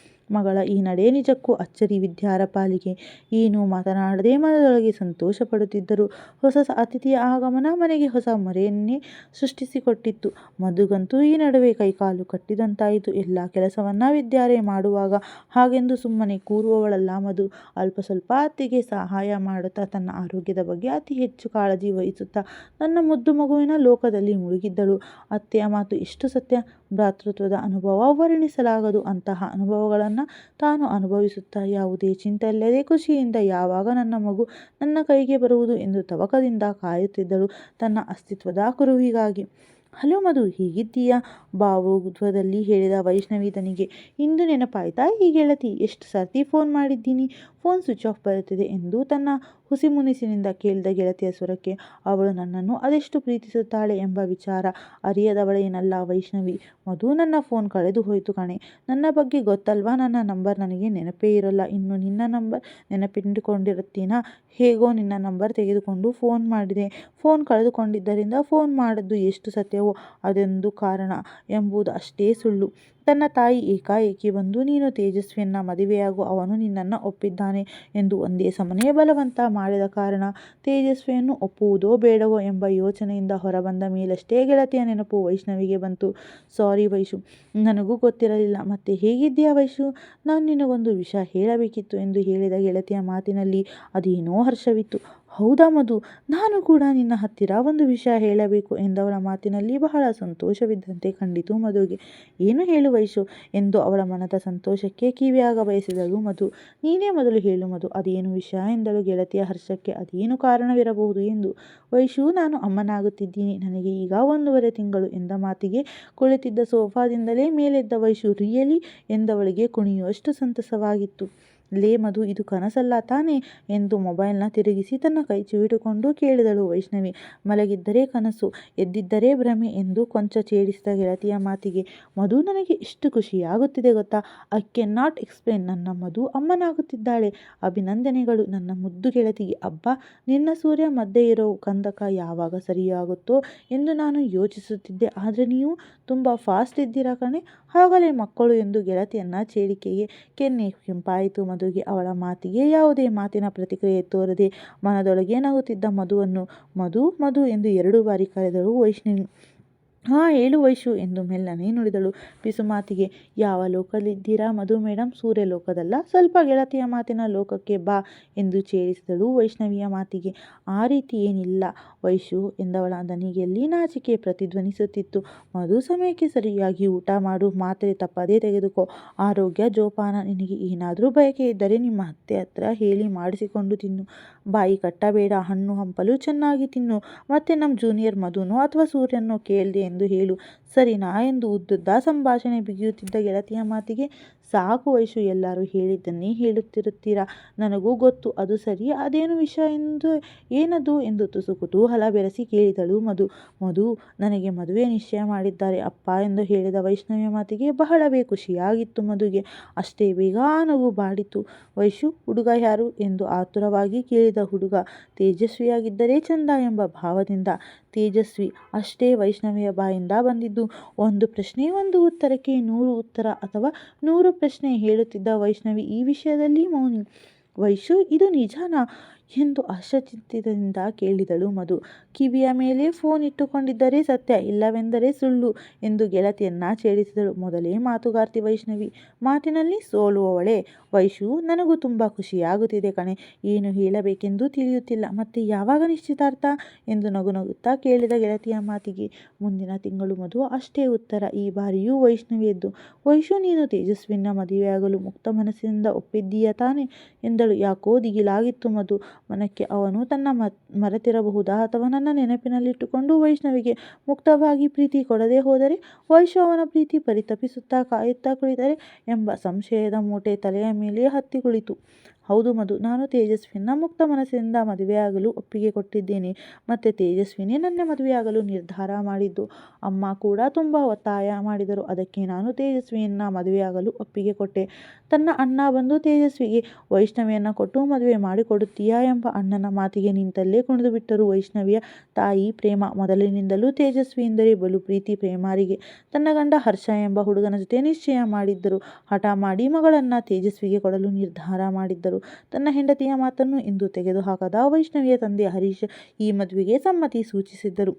ಮಗಳ ಈ ನಡೆ ನಿಜಕ್ಕೂ ಅಚ್ಚರಿ ವಿದ್ಯಾರ ಪಾಲಿಗೆ. ಏನೂ ಮಾತನಾಡದೆ ಮನದೊಳಗೆ ಸಂತೋಷ ಪಡುತ್ತಿದ್ದರು. ಹೊಸ ಅತಿಥಿಯ ಆಗಮನ ಮನೆಗೆ ಹೊಸ ಮರೆಯನ್ನೇ ಸೃಷ್ಟಿಸಿಕೊಟ್ಟಿತ್ತು. ಮಧುಗಂತೂ ಈ ನಡುವೆ ಕೈಕಾಲು ಕಟ್ಟಿದಂತಾಯಿತು. ಎಲ್ಲ ಕೆಲಸವನ್ನ ವಿದ್ಯಾರೇ ಮಾಡುವಾಗ ಹಾಗೆಂದು ಸುಮ್ಮನೆ ಕೂರುವವಳಲ್ಲ ಮಧು. ಅಲ್ಪ ಸ್ವಲ್ಪ ಅತ್ತಿಗೆ ಸಹಾಯ ಮಾಡುತ್ತಾ ತನ್ನ ಆರೋಗ್ಯದ ಬಗ್ಗೆ ಅತಿ ಹೆಚ್ಚು ಕಾಳಜಿ ವಹಿಸುತ್ತಾ ತನ್ನ ಮುದ್ದು ಮಗುವಿನ ಲೋಕದಲ್ಲಿ ಮುಳುಗಿದ್ದಳು. ಅತ್ತೆಯ ಮಾತು ಎಷ್ಟು ಸತ್ಯ. ಭ್ರಾತೃತ್ವದ ಅನುಭವ ವರ್ಣಿಸಲಾಗದು. ಅಂತಹ ಅನುಭವಗಳನ್ನು ತಾನು ಅನುಭವಿಸುತ್ತಾ ಯಾವುದೇ ಚಿಂತೆ ಇಲ್ಲದೆ ಖುಷಿಯಿಂದ ಯಾವಾಗ ನನ್ನ ಮಗು ನನ್ನ ಕೈಗೆ ಬರುವುದು ಎಂದು ತವಕದಿಂದ ಕಾಯುತ್ತಿದ್ದಳು ತನ್ನ ಅಸ್ತಿತ್ವದ ಕುರುಹಿಗಾಗಿ. ಹಲೋ ಮಧು, ಹೇಗಿದ್ದೀಯಾ? ಭಾವೋದ್ವದಲ್ಲಿ ಹೇಳಿದ ವೈಷ್ಣವಿ ತನಿಗೆ. ಇಂದು ನೆನಪಾಯ್ತಾ ಈ ಗೆಳತಿ? ಎಷ್ಟು ಸರ್ತಿ ಫೋನ್ ಮಾಡಿದ್ದೀನಿ, ಫೋನ್ ಸ್ವಿಚ್ ಆಫ್ ಬರುತ್ತಿದೆ ಎಂದು ತನ್ನ ಹುಸಿಮುನಿಸಿನಿಂದ ಕೇಳಿದ ಗೆಳತಿಯ ಸ್ವರಕ್ಕೆ ಅವಳು ನನ್ನನ್ನು ಅದೆಷ್ಟು ಪ್ರೀತಿಸುತ್ತಾಳೆ ಎಂಬ ವಿಚಾರ ಅರಿಯದವಳೇನಲ್ಲ ವೈಷ್ಣವಿ. ಮಧು, ನನ್ನ ಫೋನ್ ಕಳೆದು ಹೋಯಿತು ಕಣೆ. ನನ್ನ ಬಗ್ಗೆ ಗೊತ್ತಲ್ವಾ, ನನ್ನ ನಂಬರ್ ನನಗೆ ನೆನಪೇ ಇರೋಲ್ಲ. ಇನ್ನು ನಿನ್ನ ನಂಬರ್ ನೆನಪಿಟ್ಟುಕೊಂಡಿರುತ್ತೀನಾ? ಹೇಗೋ ನಿನ್ನ ನಂಬರ್ ತೆಗೆದುಕೊಂಡು ಫೋನ್ ಮಾಡಿದೆ. ಫೋನ್ ಕಳೆದುಕೊಂಡಿದ್ದರಿಂದ ಫೋನ್ ಮಾಡಿದ್ದು ಎಷ್ಟು ಸತ್ಯವೋ ಅದೊಂದು ಕಾರಣ ಎಂಬುದು ಅಷ್ಟೇ ಸುಳ್ಳು. ತನ್ನ ತಾಯಿ ಏಕಾಏಕಿ ಬಂದು ನೀನು ತೇಜಸ್ವಿಯನ್ನ ಮದುವೆಯಾಗು, ಅವನು ನಿನ್ನನ್ನು ಒಪ್ಪಿದ್ದಾನೆ ಎಂದು ಒಂದೇ ಸಮನೆ ಬಲವಂತ ಮಾಡಿದ ಕಾರಣ ತೇಜಸ್ವಿಯನ್ನು ಒಪ್ಪುವುದೋ ಬೇಡವೋ ಎಂಬ ಯೋಚನೆಯಿಂದ ಹೊರಬಂದ ಮೇಲಷ್ಟೇ ಗೆಳತಿಯ ನೆನಪು ವೈಷ್ಣವಿಗೆ ಬಂತು. ಸಾರಿ ವೈಶು, ನನಗೂ ಗೊತ್ತಿರಲಿಲ್ಲ. ಮತ್ತೆ ಹೇಗಿದ್ದೀಯಾ ವೈಶು? ನಾನು ನಿನಗೊಂದು ವಿಷಯ ಹೇಳಬೇಕಿತ್ತು ಎಂದು ಹೇಳಿದ ಗೆಳತಿಯ ಮಾತಿನಲ್ಲಿ ಅದೇನೋ ಹರ್ಷವಿತ್ತು. ಹೌದಾ ಮಧು, ನಾನು ಕೂಡ ನಿನ್ನ ಹತ್ತಿರ ಒಂದು ವಿಷಯ ಹೇಳಬೇಕು ಎಂದವಳ ಮಾತಿನಲ್ಲಿ ಬಹಳ ಸಂತೋಷವಿದ್ದಂತೆ ಕಂಡಿತು ಮಧುಗೆ. ಏನು ಹೇಳು ವೈಶು ಎಂದು ಅವಳ ಮನದ ಸಂತೋಷಕ್ಕೆ ಕಿವಿಯಾಗ ಬಯಸಿದಳು ಮಧು. ನೀನೇ ಮೊದಲು ಹೇಳು ಮಧು, ಅದೇನು ವಿಷಯ ಎಂದಳು ಗೆಳತಿಯ ಹರ್ಷಕ್ಕೆ ಅದೇನು ಕಾರಣವಿರಬಹುದು ಎಂದು. ವೈಶು, ನಾನು ಅಮ್ಮನಾಗುತ್ತಿದ್ದೀನಿ, ನನಗೆ ಈಗ 1.5 ತಿಂಗಳು ಎಂದ ಮಾತಿಗೆ ಕುಳಿತಿದ್ದ ಸೋಫಾದಿಂದಲೇ ಮೇಲೆದ್ದ ವೈಶು ರಿಯಲಿ ಎಂದವಳಿಗೆ ಕುಣಿಯುವಷ್ಟು ಸಂತಸವಾಗಿತ್ತು. ಲೇ ಮಧು, ಇದು ಕನಸಲ್ಲ ತಾನೇ ಎಂದು ಮೊಬೈಲ್ನ ತಿರುಗಿಸಿ ತನ್ನ ಕೈ ಚಿವಿಟುಕೊಂಡು ಕೇಳಿದಳು ವೈಷ್ಣವಿ. ಮಲಗಿದ್ದರೆ ಕನಸು, ಎದ್ದಿದ್ದರೆ ಭ್ರಮೆ ಎಂದು ಕೊಂಚ ಛೇಡಿಸಿದ ಗೆಳತಿಯ ಮಾತಿಗೆ ಮಧು, ನನಗೆ ಎಷ್ಟು ಖುಷಿಯಾಗುತ್ತಿದೆ ಗೊತ್ತಾ? I can not explain. ನನ್ನ ಮಧು ಅಮ್ಮನಾಗುತ್ತಿದ್ದಾಳೆ. ಅಭಿನಂದನೆಗಳು ನನ್ನ ಮುದ್ದು ಗೆಳತಿಗೆ. ಅಬ್ಬಾ, ನಿನ್ನ ಸೂರ್ಯ ಮಧ್ಯೆ ಇರೋ ಕಂದಕ ಯಾವಾಗ ಸರಿಯಾಗುತ್ತೋ ಎಂದು ನಾನು ಯೋಚಿಸುತ್ತಿದ್ದೆ. ಆದರೆ ನೀವು ತುಂಬ ಫಾಸ್ಟ್ ಇದ್ದೀರಾ ಕಣೆ. ಆಗಲೇ ಮಕ್ಕಳು ಎಂದು ಗೆಳತಿಯನ್ನ ಛೇಡಿಕೆಗೆ ಕೆನ್ನೆ ಕೆಂಪಾಯಿತು ಮಧುಗೆ. ಅವಳ ಮಾತಿಗೆ ಯಾವುದೇ ಮಾತಿನ ಪ್ರತಿಕ್ರಿಯೆ ತೋರದೆ ಮನದೊಳಗೆ ನಗುತ್ತಿದ್ದ ಮಧುವನ್ನು ಮಧು ಮಧು ಎಂದು 2 ಬಾರಿ ಕರೆದಳು ವೈಷ್ಣವಿ. ಹೇಳು ವೈಶು ಎಂದು ಮೆಲ್ಲನೆ ನುಡಿದಳು ಪಿಸುಮಾತಿಗೆ. ಯಾವ ಲೋಕದಲ್ಲಿದ್ದೀರಾ ಮಧು ಮೇಡಮ್? ಸೂರ್ಯ ಲೋಕದಲ್ಲ, ಸ್ವಲ್ಪ ಗೆಳತಿಯ ಮಾತಿನ ಲೋಕಕ್ಕೆ ಬಾ ಎಂದು ಛೇಡಿಸಿದಳು ವೈಷ್ಣವಿಯ ಮಾತಿಗೆ. ಆ ರೀತಿ ಏನಿಲ್ಲ ವೈಶು ಎಂದವಳ ದನಿಗೆಯಲ್ಲಿ ನಾಚಿಕೆ ಪ್ರತಿಧ್ವನಿಸುತ್ತಿತ್ತು. ಮಧು, ಸಮಯಕ್ಕೆ ಸರಿಯಾಗಿ ಊಟ ಮಾಡು, ಮಾತ್ರೆ ತಪ್ಪದೇ ತೆಗೆದುಕೋ, ಆರೋಗ್ಯ ಜೋಪಾನ. ನಿನಗೆ ಏನಾದರೂ ಬಯಕೆ ಇದ್ದರೆ ನಿಮ್ಮ ಅತ್ತೆ ಹತ್ರ ಹೇಳಿ ಮಾಡಿಸಿಕೊಂಡು ತಿನ್ನು. ಬಾಯಿ ಕಟ್ಟಬೇಡ, ಹಣ್ಣು ಹಂಪಲು ಚೆನ್ನಾಗಿ ತಿನ್ನು. ಮತ್ತೆ ನಮ್ಮ ಜೂನಿಯರ್ ಮಧುನೋ ಅಥವಾ ಸೂರ್ಯನೋ ಕೇಳ್ದೆ ಎಂದು ಹೇಳು. ಸರಿನಾ ಎಂದು ಉದ್ದುದ್ದ ಸಂಭಾಷಣೆ ಬಿಗಿಯುತ್ತಿದ್ದ ಗೆಳತಿಯ ಮಾತಿಗೆ ಸಾಕು ವೈಶು, ಎಲ್ಲರೂ ಹೇಳಿದ್ದನ್ನೇ ಹೇಳುತ್ತಿರುತ್ತೀರಾ. ನನಗೂ ಗೊತ್ತು, ಅದು ಸರಿ. ಅದೇನು ವಿಷಯ ಏನದು ಎಂದು ತುಸು ಕುತೂಹಲ ಬೆರೆಸಿ ಕೇಳಿದಳು ಮಧು. ಮಧು, ನನಗೆ ಮದುವೆ ನಿಶ್ಚಯ ಮಾಡಿದ್ದಾರೆ ಅಪ್ಪ ಎಂದು ಹೇಳಿದ ವೈಷ್ಣವಿಯ ಮಾತಿಗೆ ಬಹಳವೇ ಖುಷಿಯಾಗಿತ್ತು ಮಧುಗೆ. ಅಷ್ಟೇ ಬೇಗ ಆ ನಗು ಬಾಡಿತು. ವೈಶು, ಹುಡುಗ ಯಾರು ಎಂದು ಆತುರವಾಗಿ ಕೇಳಿದ. ಹುಡುಗ ತೇಜಸ್ವಿಯಾಗಿದ್ದರೆ ಚಂದ ಎಂಬ ಭಾವದಿಂದ. ತೇಜಸ್ವಿ ಅಷ್ಟೇ ವೈಷ್ಣವಿಯ ಬಾಯಿಂದ ಬಂದಿದ್ದು. ಒಂದು ಪ್ರಶ್ನೆ ಒಂದು ಉತ್ತರಕ್ಕೆ 100 ಉತ್ತರ ಅಥವಾ 100 ಪ್ರಶ್ನೆ ಹೇಳುತ್ತಿದ್ದ ವೈಷ್ಣವಿ ಈ ವಿಷಯದಲ್ಲಿ ಮೌನಿ. ವೈಶು, ಇದು ನಿಜಾನಾ ಎಂದು ಆಶ್ಚರ್ಯದಿಂದ ಕೇಳಿದಳು ಮಧು. ಕಿವಿಯ ಮೇಲೆ ಫೋನ್ ಇಟ್ಟುಕೊಂಡಿದ್ದರೆ ಸತ್ಯ, ಇಲ್ಲವೆಂದರೆ ಸುಳ್ಳು ಎಂದು ಗೆಳತಿಯನ್ನ ಛೇಡಿಸಿದಳು. ಮೊದಲೇ ಮಾತುಗಾರ್ತಿ ವೈಷ್ಣವಿ ಮಾತಿನಲ್ಲಿ ಸೋಲುವವಳೆ. ವೈಶು, ನನಗೂ ತುಂಬ ಖುಷಿಯಾಗುತ್ತಿದೆ ಕಣೆ, ಏನು ಹೇಳಬೇಕೆಂದು ತಿಳಿಯುತ್ತಿಲ್ಲ. ಮತ್ತೆ ಯಾವಾಗ ನಿಶ್ಚಿತಾರ್ಥ ಎಂದು ನಗುತ್ತಾ ಕೇಳಿದ ಗೆಳತಿಯ ಮಾತಿಗೆ ಮುಂದಿನ ತಿಂಗಳು ಮಧು. ಅಷ್ಟೇ ಉತ್ತರ. ಈ ಬಾರಿಯೂ ವೈಷ್ಣವಿ ಎದ್ದು, ವೈಶು, ನೀನು ತೇಜಸ್ವಿನ ಮದುವೆಯಾಗಲು ಮುಕ್ತ ಮನಸ್ಸಿನಿಂದ ಒಪ್ಪಿದ್ದೀಯ ತಾನೆ ಎಂದಳು. ಯಾಕೋ ದಿಗಿಲಾಗಿತ್ತು ಮಧು ಮನಕ್ಕೆ. ಅವನು ತನ್ನ ಮರೆತಿರಬಹುದಾ, ಅಥವಾ ನನ್ನ ನೆನಪಿನಲ್ಲಿಟ್ಟುಕೊಂಡು ವೈಷ್ಣವಿಗೆ ಮುಕ್ತವಾಗಿ ಪ್ರೀತಿ ಕೊಡದೆ ಹೋದರೆ, ವೈಶು ಅವನ ಪ್ರೀತಿ ಪರಿತಪಿಸುತ್ತಾ ಕಾಯುತ್ತಾ ಕುಳಿತರೆ ಎಂಬ ಸಂಶಯದ ಮೂಟೆ ತಲೆಯ ಮೇಲೆ ಹತ್ತಿ ಕುಳಿತು. ಹೌದು ಮಧು, ನಾನು ತೇಜಸ್ವಿನ ಮುಕ್ತ ಮನಸ್ಸಿನಿಂದ ಮದುವೆಯಾಗಲು ಒಪ್ಪಿಗೆ ಕೊಟ್ಟಿದ್ದೇನೆ. ಮತ್ತೆ ತೇಜಸ್ವಿನೇ ನನ್ನ ಮದುವೆಯಾಗಲು ನಿರ್ಧಾರ ಮಾಡಿದ್ದು. ಅಮ್ಮ ಕೂಡ ತುಂಬ ಒತ್ತಾಯ ಮಾಡಿದರು. ಅದಕ್ಕೆ ನಾನು ತೇಜಸ್ವಿಯನ್ನ ಮದುವೆಯಾಗಲು ಒಪ್ಪಿಗೆ ಕೊಟ್ಟೆ. ತನ್ನ ಅಣ್ಣ ಬಂದು ತೇಜಸ್ವಿಗೆ ವೈಷ್ಣವಿಯನ್ನ ಕೊಟ್ಟು ಮದುವೆ ಮಾಡಿಕೊಡುತ್ತೀಯಾ ಎಂಬ ಅಣ್ಣನ ಮಾತಿಗೆ ನಿಂತಲ್ಲೇ ಕುಣಿದು ಬಿಟ್ಟರು ವೈಷ್ಣವಿಯ ತಾಯಿ ಪ್ರೇಮ. ಮೊದಲಿನಿಂದಲೂ ತೇಜಸ್ವಿ ಎಂದರೆ ಬಲು ಪ್ರೀತಿ ಪ್ರೇಮಾರಿಗೆ. ತನ್ನ ಗಂಡ ಹರ್ಷ ಎಂಬ ಹುಡುಗನ ಜೊತೆ ನಿಶ್ಚಯ ಮಾಡಿದ್ದರು. ಹಠ ಮಾಡಿ ಮಗಳನ್ನ ತೇಜಸ್ವಿಗೆ ಕೊಡಲು ನಿರ್ಧಾರ ಮಾಡಿದ್ದರು. ತನ್ನ ಹೆಂಡತಿಯ ಮಾತನ್ನು ಎಂದು ತೆಗೆದುಹಾಕದ ವೈಷ್ಣವಿಯ ತಂದೆ ಹರೀಶ್ ಈ ಮದುವೆಗೆ ಸಮ್ಮತಿ ಸೂಚಿಸಿದ್ದರು.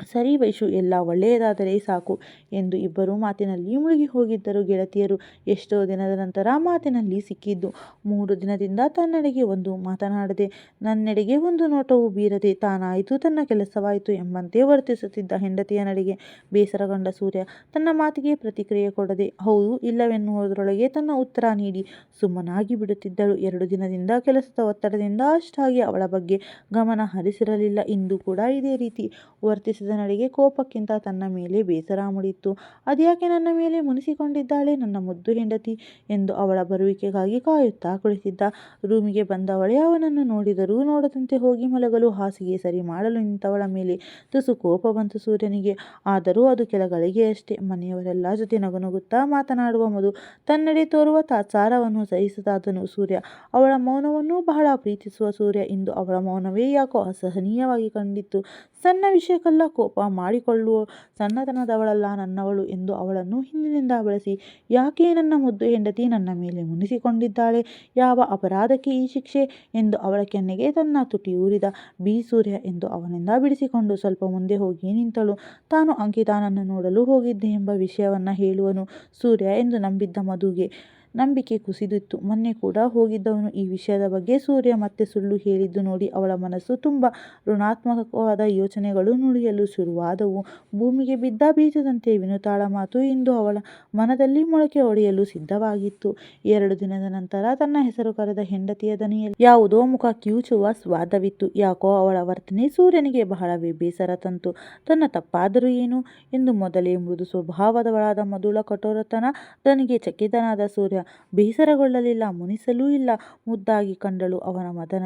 ಸರಿ ವೈಶು, ಎಲ್ಲ ಒಳ್ಳೆಯದಾದರೆ ಸಾಕು ಎಂದು ಇಬ್ಬರು ಮಾತಿನಲ್ಲಿ ಮುಳುಗಿ ಹೋಗಿದ್ದರು ಗೆಳತಿಯರು. ಎಷ್ಟೋ ದಿನದ ನಂತರ ಮಾತಿನಲ್ಲಿ ಸಿಕ್ಕಿದ್ದು. 3 ದಿನದಿಂದ ತನ್ನೆಡೆಗೆ ಒಂದು ಮಾತನಾಡದೆ, ನನ್ನೆಡೆಗೆ ಒಂದು ನೋಟವೂ ಬೀರದೆ, ತಾನಾಯಿತು ತನ್ನ ಕೆಲಸವಾಯಿತು ಎಂಬಂತೆ ವರ್ತಿಸುತ್ತಿದ್ದ ಹೆಂಡತಿಯ ನಡೆಗೆ ಬೇಸರಗೊಂಡ ಸೂರ್ಯ ತನ್ನ ಮಾತಿಗೆ ಪ್ರತಿಕ್ರಿಯೆ ಕೊಡದೆ, ಹೌದು ಇಲ್ಲವೆನ್ನುವುದರೊಳಗೆ ತನ್ನ ಉತ್ತರ ನೀಡಿ ಸುಮ್ಮನಾಗಿ ಬಿಡುತ್ತಿದ್ದಳು. 2 ದಿನದಿಂದ ಕೆಲಸದ ಒತ್ತಡದಿಂದ ಅಷ್ಟಾಗಿ ಅವಳ ಬಗ್ಗೆ ಗಮನ ಹರಿಸಿರಲಿಲ್ಲ. ಇಂದು ಕೂಡ ಇದೇ ರೀತಿ ವರ್ತಿಸಿದ ನಡೆಗೆ ಕೋಪಕ್ಕಿಂತ ತನ್ನ ಮೇಲೆ ಬೇಸರ ಮೂಡಿತ್ತು. ಅದ್ಯಾಕೆ ನನ್ನ ಮೇಲೆ ಮುನಿಸಿಕೊಂಡಿದ್ದಾಳೆ ನನ್ನ ಮುದ್ದು ಹೆಂಡತಿ ಎಂದು ಅವಳ ಬರುವಿಕೆಗಾಗಿ ಕಾಯುತ್ತಾ ಕುಳಿತಿದ್ದ. ರೂಮಿಗೆ ಬಂದವಳೇ ಅವನನ್ನು ನೋಡಿದರೂ ನೋಡದಂತೆ ಹೋಗಿ ಮಲಗಲು ಹಾಸಿಗೆ ಸರಿ ಮಾಡಲು ನಿಂತವಳ ಮೇಲೆ ತುಸು ಕೋಪ ಬಂತು ಸೂರ್ಯನಿಗೆ. ಆದರೂ ಅದು ಕೆಲ ಗಳಿಗೆಯಷ್ಟೇ. ಮನೆಯವರೆಲ್ಲ ಜೊತೆ ನಗುನಗುತ್ತಾ ಮಾತನಾಡುವ ಮಧು ತನ್ನೆಡೆ ತೋರುವ ತಾತ್ಸಾರವನ್ನು ಸಹಿಸದಾದನು ಸೂರ್ಯ. ಅವಳ ಮೌನವನ್ನು ಬಹಳ ಪ್ರೀತಿಸುವ ಸೂರ್ಯ ಇಂದು ಅವಳ ಮೌನವೇ ಯಾಕೋ ಅಸಹನೀಯವಾಗಿ ಕಂಡಿತ್ತು. ಸಣ್ಣ ವಿಷಯಕ್ಕೆಲ್ಲ ಕೋಪ ಮಾಡಿಕೊಳ್ಳುವ ಸಣ್ಣತನದವಳಲ್ಲ ನನ್ನವಳು ಎಂದು ಅವಳನ್ನು ಹಿಂದಿನಿಂದ ಬಳಸಿ, ಯಾಕೆ ನನ್ನ ಮುದ್ದು ಹೆಂಡತಿ ನನ್ನ ಮೇಲೆ ಮುನಿಸಿಕೊಂಡಿದ್ದಾಳೆ, ಯಾವ ಅಪರಾಧಕ್ಕೆ ಈ ಶಿಕ್ಷೆ ಎಂದು ಅವಳ ಕೆನ್ನೆಗೆ ತನ್ನ ತುಟಿ ಊರಿದ. ಬಿ ಸೂರ್ಯ ಎಂದು ಅವನಿಂದ ಬಿಡಿಸಿಕೊಂಡು ಸ್ವಲ್ಪ ಮುಂದೆ ಹೋಗಿ ನಿಂತಳು. ತಾನು ಅಂಕಿತಾನನ್ನು ನೋಡಲು ಹೋಗಿದ್ದೆ ಎಂಬ ವಿಷಯವನ್ನ ಹೇಳುವನು ಸೂರ್ಯ ಎಂದು ನಂಬಿದ್ದ ಮಧುಗೆ ನಂಬಿಕೆ ಕುಸಿದಿತ್ತು. ಮೊನ್ನೆ ಕೂಡ ಹೋಗಿದ್ದವನು. ಈ ವಿಷಯದ ಬಗ್ಗೆ ಸೂರ್ಯ ಮತ್ತೆ ಸುಳ್ಳು ಹೇಳಿದ್ದು ನೋಡಿ ಅವಳ ಮನಸ್ಸು ತುಂಬ ಋಣಾತ್ಮಕವಾದ ಯೋಚನೆಗಳು ನುಡಿಯಲು ಶುರುವಾದವು. ಭೂಮಿಗೆ ಬಿದ್ದ ಬೀಜದಂತೆ ವಿನುತಾಳ ಮಾತು ಇಂದು ಅವಳ ಮನದಲ್ಲಿ ಮೊಳಕೆ ಒಡೆಯಲು ಸಿದ್ಧವಾಗಿತ್ತು. 2 ದಿನದ ನಂತರ ತನ್ನ ಹೆಸರು ಕರೆದ ಹೆಂಡತಿಯ ದನಿಯಲ್ಲಿ ಯಾವುದೋ ಮುಖ ಕಿವುಚುವ ಸ್ವಾದವಿತ್ತು. ಯಾಕೋ ಅವಳ ವರ್ತನೆ ಸೂರ್ಯನಿಗೆ ಬಹಳವೇ ಬೇಸರ ತಂತು. ತನ್ನ ತಪ್ಪಾದರೂ ಏನು ಎಂದು ಮೊದಲೇ ಮೃದು ಸ್ವಭಾವದವಳಾದ ಮಧುಳ ಕಠೋರತನ ದನಿಗೆ ಚಕಿತನಾದ ಸೂರ್ಯ ಬೇಸರಗೊಳ್ಳಲಿಲ್ಲ, ಮುನಿಸಲೂ ಇಲ್ಲ. ಮುದ್ದಾಗಿ ಕಂಡಳು ಅವನ ಮದನ.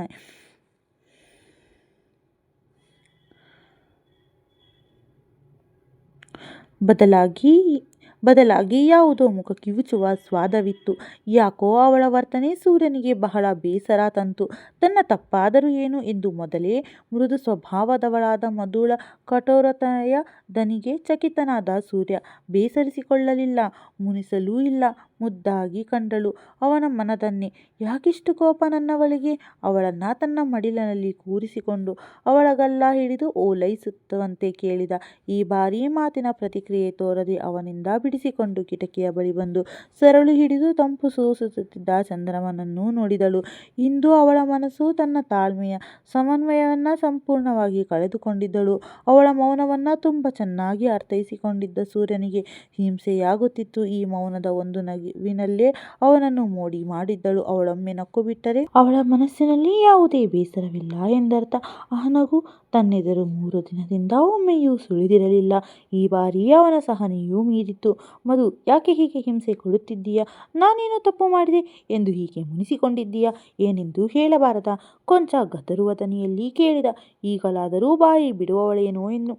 ಬದಲಾಗಿ ಯಾವುದೋ ಮುಖ ಕಿವುಚುವ ಸ್ವಾದವಿತ್ತು. ಯಾಕೋ ಅವಳ ವರ್ತನೆ ಸೂರ್ಯನಿಗೆ ಬಹಳ ಬೇಸರ ತಂತು. ತನ್ನ ತಪ್ಪಾದರೂ ಏನು ಎಂದು ಮೊದಲೇ ಮೃದು ಸ್ವಭಾವದವಳಾದ ಮಧುಳ ಕಠೋರತೆಯ ದನಿಗೆ ಚಕಿತನಾದ ಸೂರ್ಯ ಬೇಸರಿಸಿಕೊಳ್ಳಲಿಲ್ಲ, ಮುನಿಸಲೂ ಇಲ್ಲ. ಮುದ್ದಾಗಿ ಕಂಡಳು ಅವನ ಮನದನ್ನೇ. ಯಾಕಿಷ್ಟು ಕೋಪ ನನ್ನವಳಿಗೆ? ಅವಳನ್ನ ತನ್ನ ಮಡಿಲಿನಲ್ಲಿ ಕೂರಿಸಿಕೊಂಡು ಅವಳ ಗಲ್ಲ ಹಿಡಿದು ಓಲೈಸುವಂತೆ ಕೇಳಿದ. ಈ ಬಾರಿ ಮಾತಿನ ಪ್ರತಿಕ್ರಿಯೆ ತೋರದೆ ಅವನಿಂದ ಬಿಡಿಸಿಕೊಂಡು ಕಿಟಕಿಯ ಬಳಿ ಬಂದು ಸರಳು ಹಿಡಿದು ತಂಪು ಸೂಸುತ್ತಿದ್ದ ಚಂದ್ರಮನನ್ನು ನೋಡಿದಳು. ಇಂದು ಅವಳ ಮನಸ್ಸು ತನ್ನ ತಾಳ್ಮೆಯ ಸಮನ್ವಯವನ್ನು ಸಂಪೂರ್ಣವಾಗಿ ಕಳೆದುಕೊಂಡಿದ್ದಳು. ಅವಳ ಮೌನವನ್ನು ತುಂಬ ಚೆನ್ನಾಗಿ ಅರ್ಥೈಸಿಕೊಂಡಿದ್ದ ಸೂರ್ಯನಿಗೆ ಹಿಂಸೆಯಾಗುತ್ತಿತ್ತು. ಈ ಮೌನದ ಒಂದು ನಗುವಿನಲ್ಲೇ ಅವನನ್ನು ಮೋಡಿ ಮಾಡಿದ್ದಳು. ಅವಳೊಮ್ಮೆ ನಕ್ಕು ಬಿಟ್ಟರೆ ಅವಳ ಮನಸ್ಸಿನಲ್ಲಿ ಯಾವುದೇ ಬೇಸರವಿಲ್ಲ ಎಂದರ್ಥ. ಆ ನಗು ತನ್ನೆದುರು 3 ದಿನದಿಂದ ಒಮ್ಮೆಯೂ ಸುಳಿದಿರಲಿಲ್ಲ. ಈ ಬಾರಿ ಅವನ ಸಹನೆಯೂ ಮೀರಿತ್ತು. ಮಧು, ಯಾಕೆ ಹೀಗೆ ಹಿಂಸೆ ಕೊಡುತ್ತಿದ್ದೀಯಾ? ನಾನೇನು ತಪ್ಪು ಮಾಡಿದೆ ಎಂದು ಹೀಗೆ ಮುನಿಸಿಕೊಂಡಿದ್ದೀಯಾ? ಏನೆಂದು ಹೇಳಬಾರದಾ? ಕೊಂಚ ಗದರುವ ದನಿಯಲ್ಲಿ ಕೇಳಿದ. ಈಗಲಾದರೂ ಬಾಯಿ ಬಿಡುವವಳೇನೋ ಎಂದು.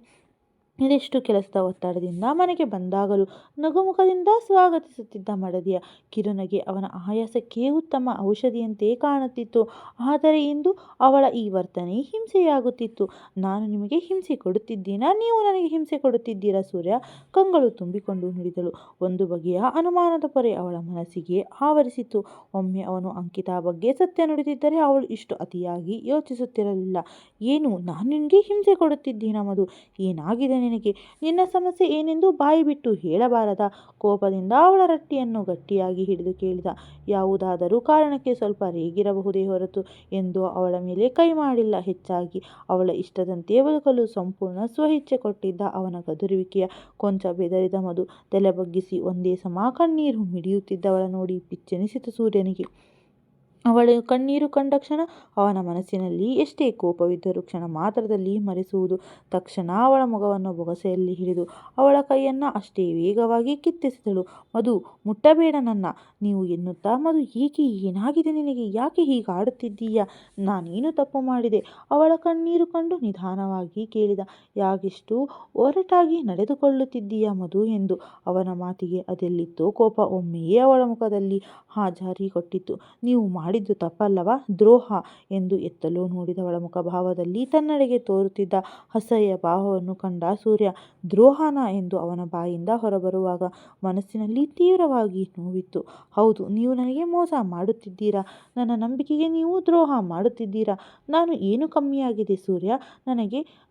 ಇದೆಷ್ಟು ಕೆಲಸದ ಒತ್ತಡದಿಂದ ಮನೆಗೆ ಬಂದಾಗಲೂ ನಗುಮುಖದಿಂದ ಸ್ವಾಗತಿಸುತ್ತಿದ್ದ ಮಡದಿಯ ಕಿರುನಗೆ ಅವನ ಆಯಾಸಕ್ಕೆ ಉತ್ತಮ ಔಷಧಿಯಂತೆ ಕಾಣುತ್ತಿತ್ತು. ಆದರೆ ಇಂದು ಅವಳ ಈ ವರ್ತನೆ ಹಿಂಸೆಯಾಗುತ್ತಿತ್ತು. ನಾನು ನಿಮಗೆ ಹಿಂಸೆ ಕೊಡುತ್ತಿದ್ದೀನಾ? ನೀವು ನನಗೆ ಹಿಂಸೆ ಕೊಡುತ್ತಿದ್ದೀರಾ ಸೂರ್ಯ? ಕಂಗಳು ತುಂಬಿಕೊಂಡು ನುಡಿದಳು. ಒಂದು ಬಗೆಯ ಅನುಮಾನದ ಪೊರೆ ಅವಳ ಮನಸ್ಸಿಗೆ ಆವರಿಸಿತ್ತು. ಒಮ್ಮೆ ಅವನು ಅಂಕಿತಾ ಬಗ್ಗೆ ಸತ್ಯ ನುಡಿದಿದ್ದರೆ ಅವಳು ಇಷ್ಟು ಅತಿಯಾಗಿ ಯೋಚಿಸುತ್ತಿರಲಿಲ್ಲ. ಏನು, ನಾನು ನಿನಗೆ ಹಿಂಸೆ ಕೊಡುತ್ತಿದ್ದೀನಾ ಮಧು? ಏನಾಗಿದೆ ನಿನಗೆ? ನಿನ್ನ ಸಮಸ್ಯೆ ಏನೆಂದು ಬಾಯಿ ಬಿಟ್ಟು ಹೇಳಬಾರದಾ? ಕೋಪದಿಂದ ಅವಳ ರಟ್ಟಿಯನ್ನು ಗಟ್ಟಿಯಾಗಿ ಹಿಡಿದು ಕೇಳಿದ. ಯಾವುದಾದರೂ ಕಾರಣಕ್ಕೆ ಸ್ವಲ್ಪ ರೇಗಿರಬಹುದೇ ಹೊರತು ಎಂದು ಅವಳ ಮೇಲೆ ಕೈ ಮಾಡಿಲ್ಲ. ಹೆಚ್ಚಾಗಿ ಅವಳ ಇಷ್ಟದಂತೆ ಬದುಕಲು ಸಂಪೂರ್ಣ ಸ್ವಇಚ್ಛೆ ಕೊಟ್ಟಿದ್ದ ಅವನ ಗದರುವಿಕೆಯ ಕೊಂಚ ಬೆದರಿದ ಮಧು ತಲೆ ಬಗ್ಗಿಸಿ ಒಂದೇ ಸಮ ಕಣ್ಣೀರು ಮಿಡಿಯುತ್ತಿದ್ದವಳ ನೋಡಿ ಪಿಚ್ಚೆನಿಸಿತು ಸೂರ್ಯನಿಗೆ. ಅವಳ ಕಣ್ಣೀರು ಕಂಡ ಕ್ಷಣ ಅವನ ಮನಸ್ಸಿನಲ್ಲಿ ಎಷ್ಟೇ ಕೋಪವಿದ್ದರೂ ಕ್ಷಣ ಮಾತ್ರದಲ್ಲಿ ಮರೆಸುವುದು. ತಕ್ಷಣ ಅವಳ ಮೊಗವನ್ನು ಬೊಗಸೆಯಲ್ಲಿ ಹಿಡಿದು ಅವಳ ಕೈಯನ್ನು ಅಷ್ಟೇ ವೇಗವಾಗಿ ಕಿತ್ತೆಸೆದಳು. ಮಧು, ಮುಟ್ಟಬೇಡ ನನ್ನ ನೀವು ಎನ್ನುತ್ತಾ. ಮಧು, ಏಕೆ? ಏನಾಗಿದೆ ನಿನಗೆ? ಯಾಕೆ ಹೀಗಾಡುತ್ತಿದ್ದೀಯಾ? ನಾನೇನು ತಪ್ಪು ಮಾಡಿದೆ? ಅವಳ ಕಣ್ಣೀರು ಕಂಡು ನಿಧಾನವಾಗಿ ಕೇಳಿದ. ಯಾಕೆಷ್ಟು ಒರಟಾಗಿ ನಡೆದುಕೊಳ್ಳುತ್ತಿದ್ದೀಯಾ ಮಧು ಎಂದು. ಅವನ ಮಾತಿಗೆ ಅದೆಲ್ಲಿತ್ತೋ ಕೋಪ ಒಮ್ಮೆಯೇ ಅವಳ ಮುಖದಲ್ಲಿ ಹಾಜರಿ ಕೊಟ್ಟಿತ್ತು. ನೀವು ಮಾಡಿದ್ದು ತಪ್ಪಲ್ಲವಾ? ದ್ರೋಹ ಎಂದು ಎತ್ತಲು ನೋಡಿದವಳ ಮುಖಭಾವದಲ್ಲಿ ತನ್ನೆಡೆಗೆ ತೋರುತ್ತಿದ್ದ ಅಸಹ್ಯ ಭಾವವನ್ನು ಕಂಡ ಸೂರ್ಯ. ದ್ರೋಹನಾ ಎಂದು ಅವನ ಬಾಯಿಂದ ಹೊರಬರುವಾಗ ಮನಸ್ಸಿನಲ್ಲಿ ತೀವ್ರವಾಗಿ ನೋವಿತ್ತು. ಹೌದು, ನೀವು ನನಗೆ ಮೋಸ ಮಾಡುತ್ತಿದ್ದೀರಾ. ನನ್ನ ನಂಬಿಕೆಗೆ ನೀವು ದ್ರೋಹ ಮಾಡುತ್ತಿದ್ದೀರಾ. ನಾನು ಏನು ಕಮ್ಮಿಯಾಗಿದೆ ಸೂರ್ಯ?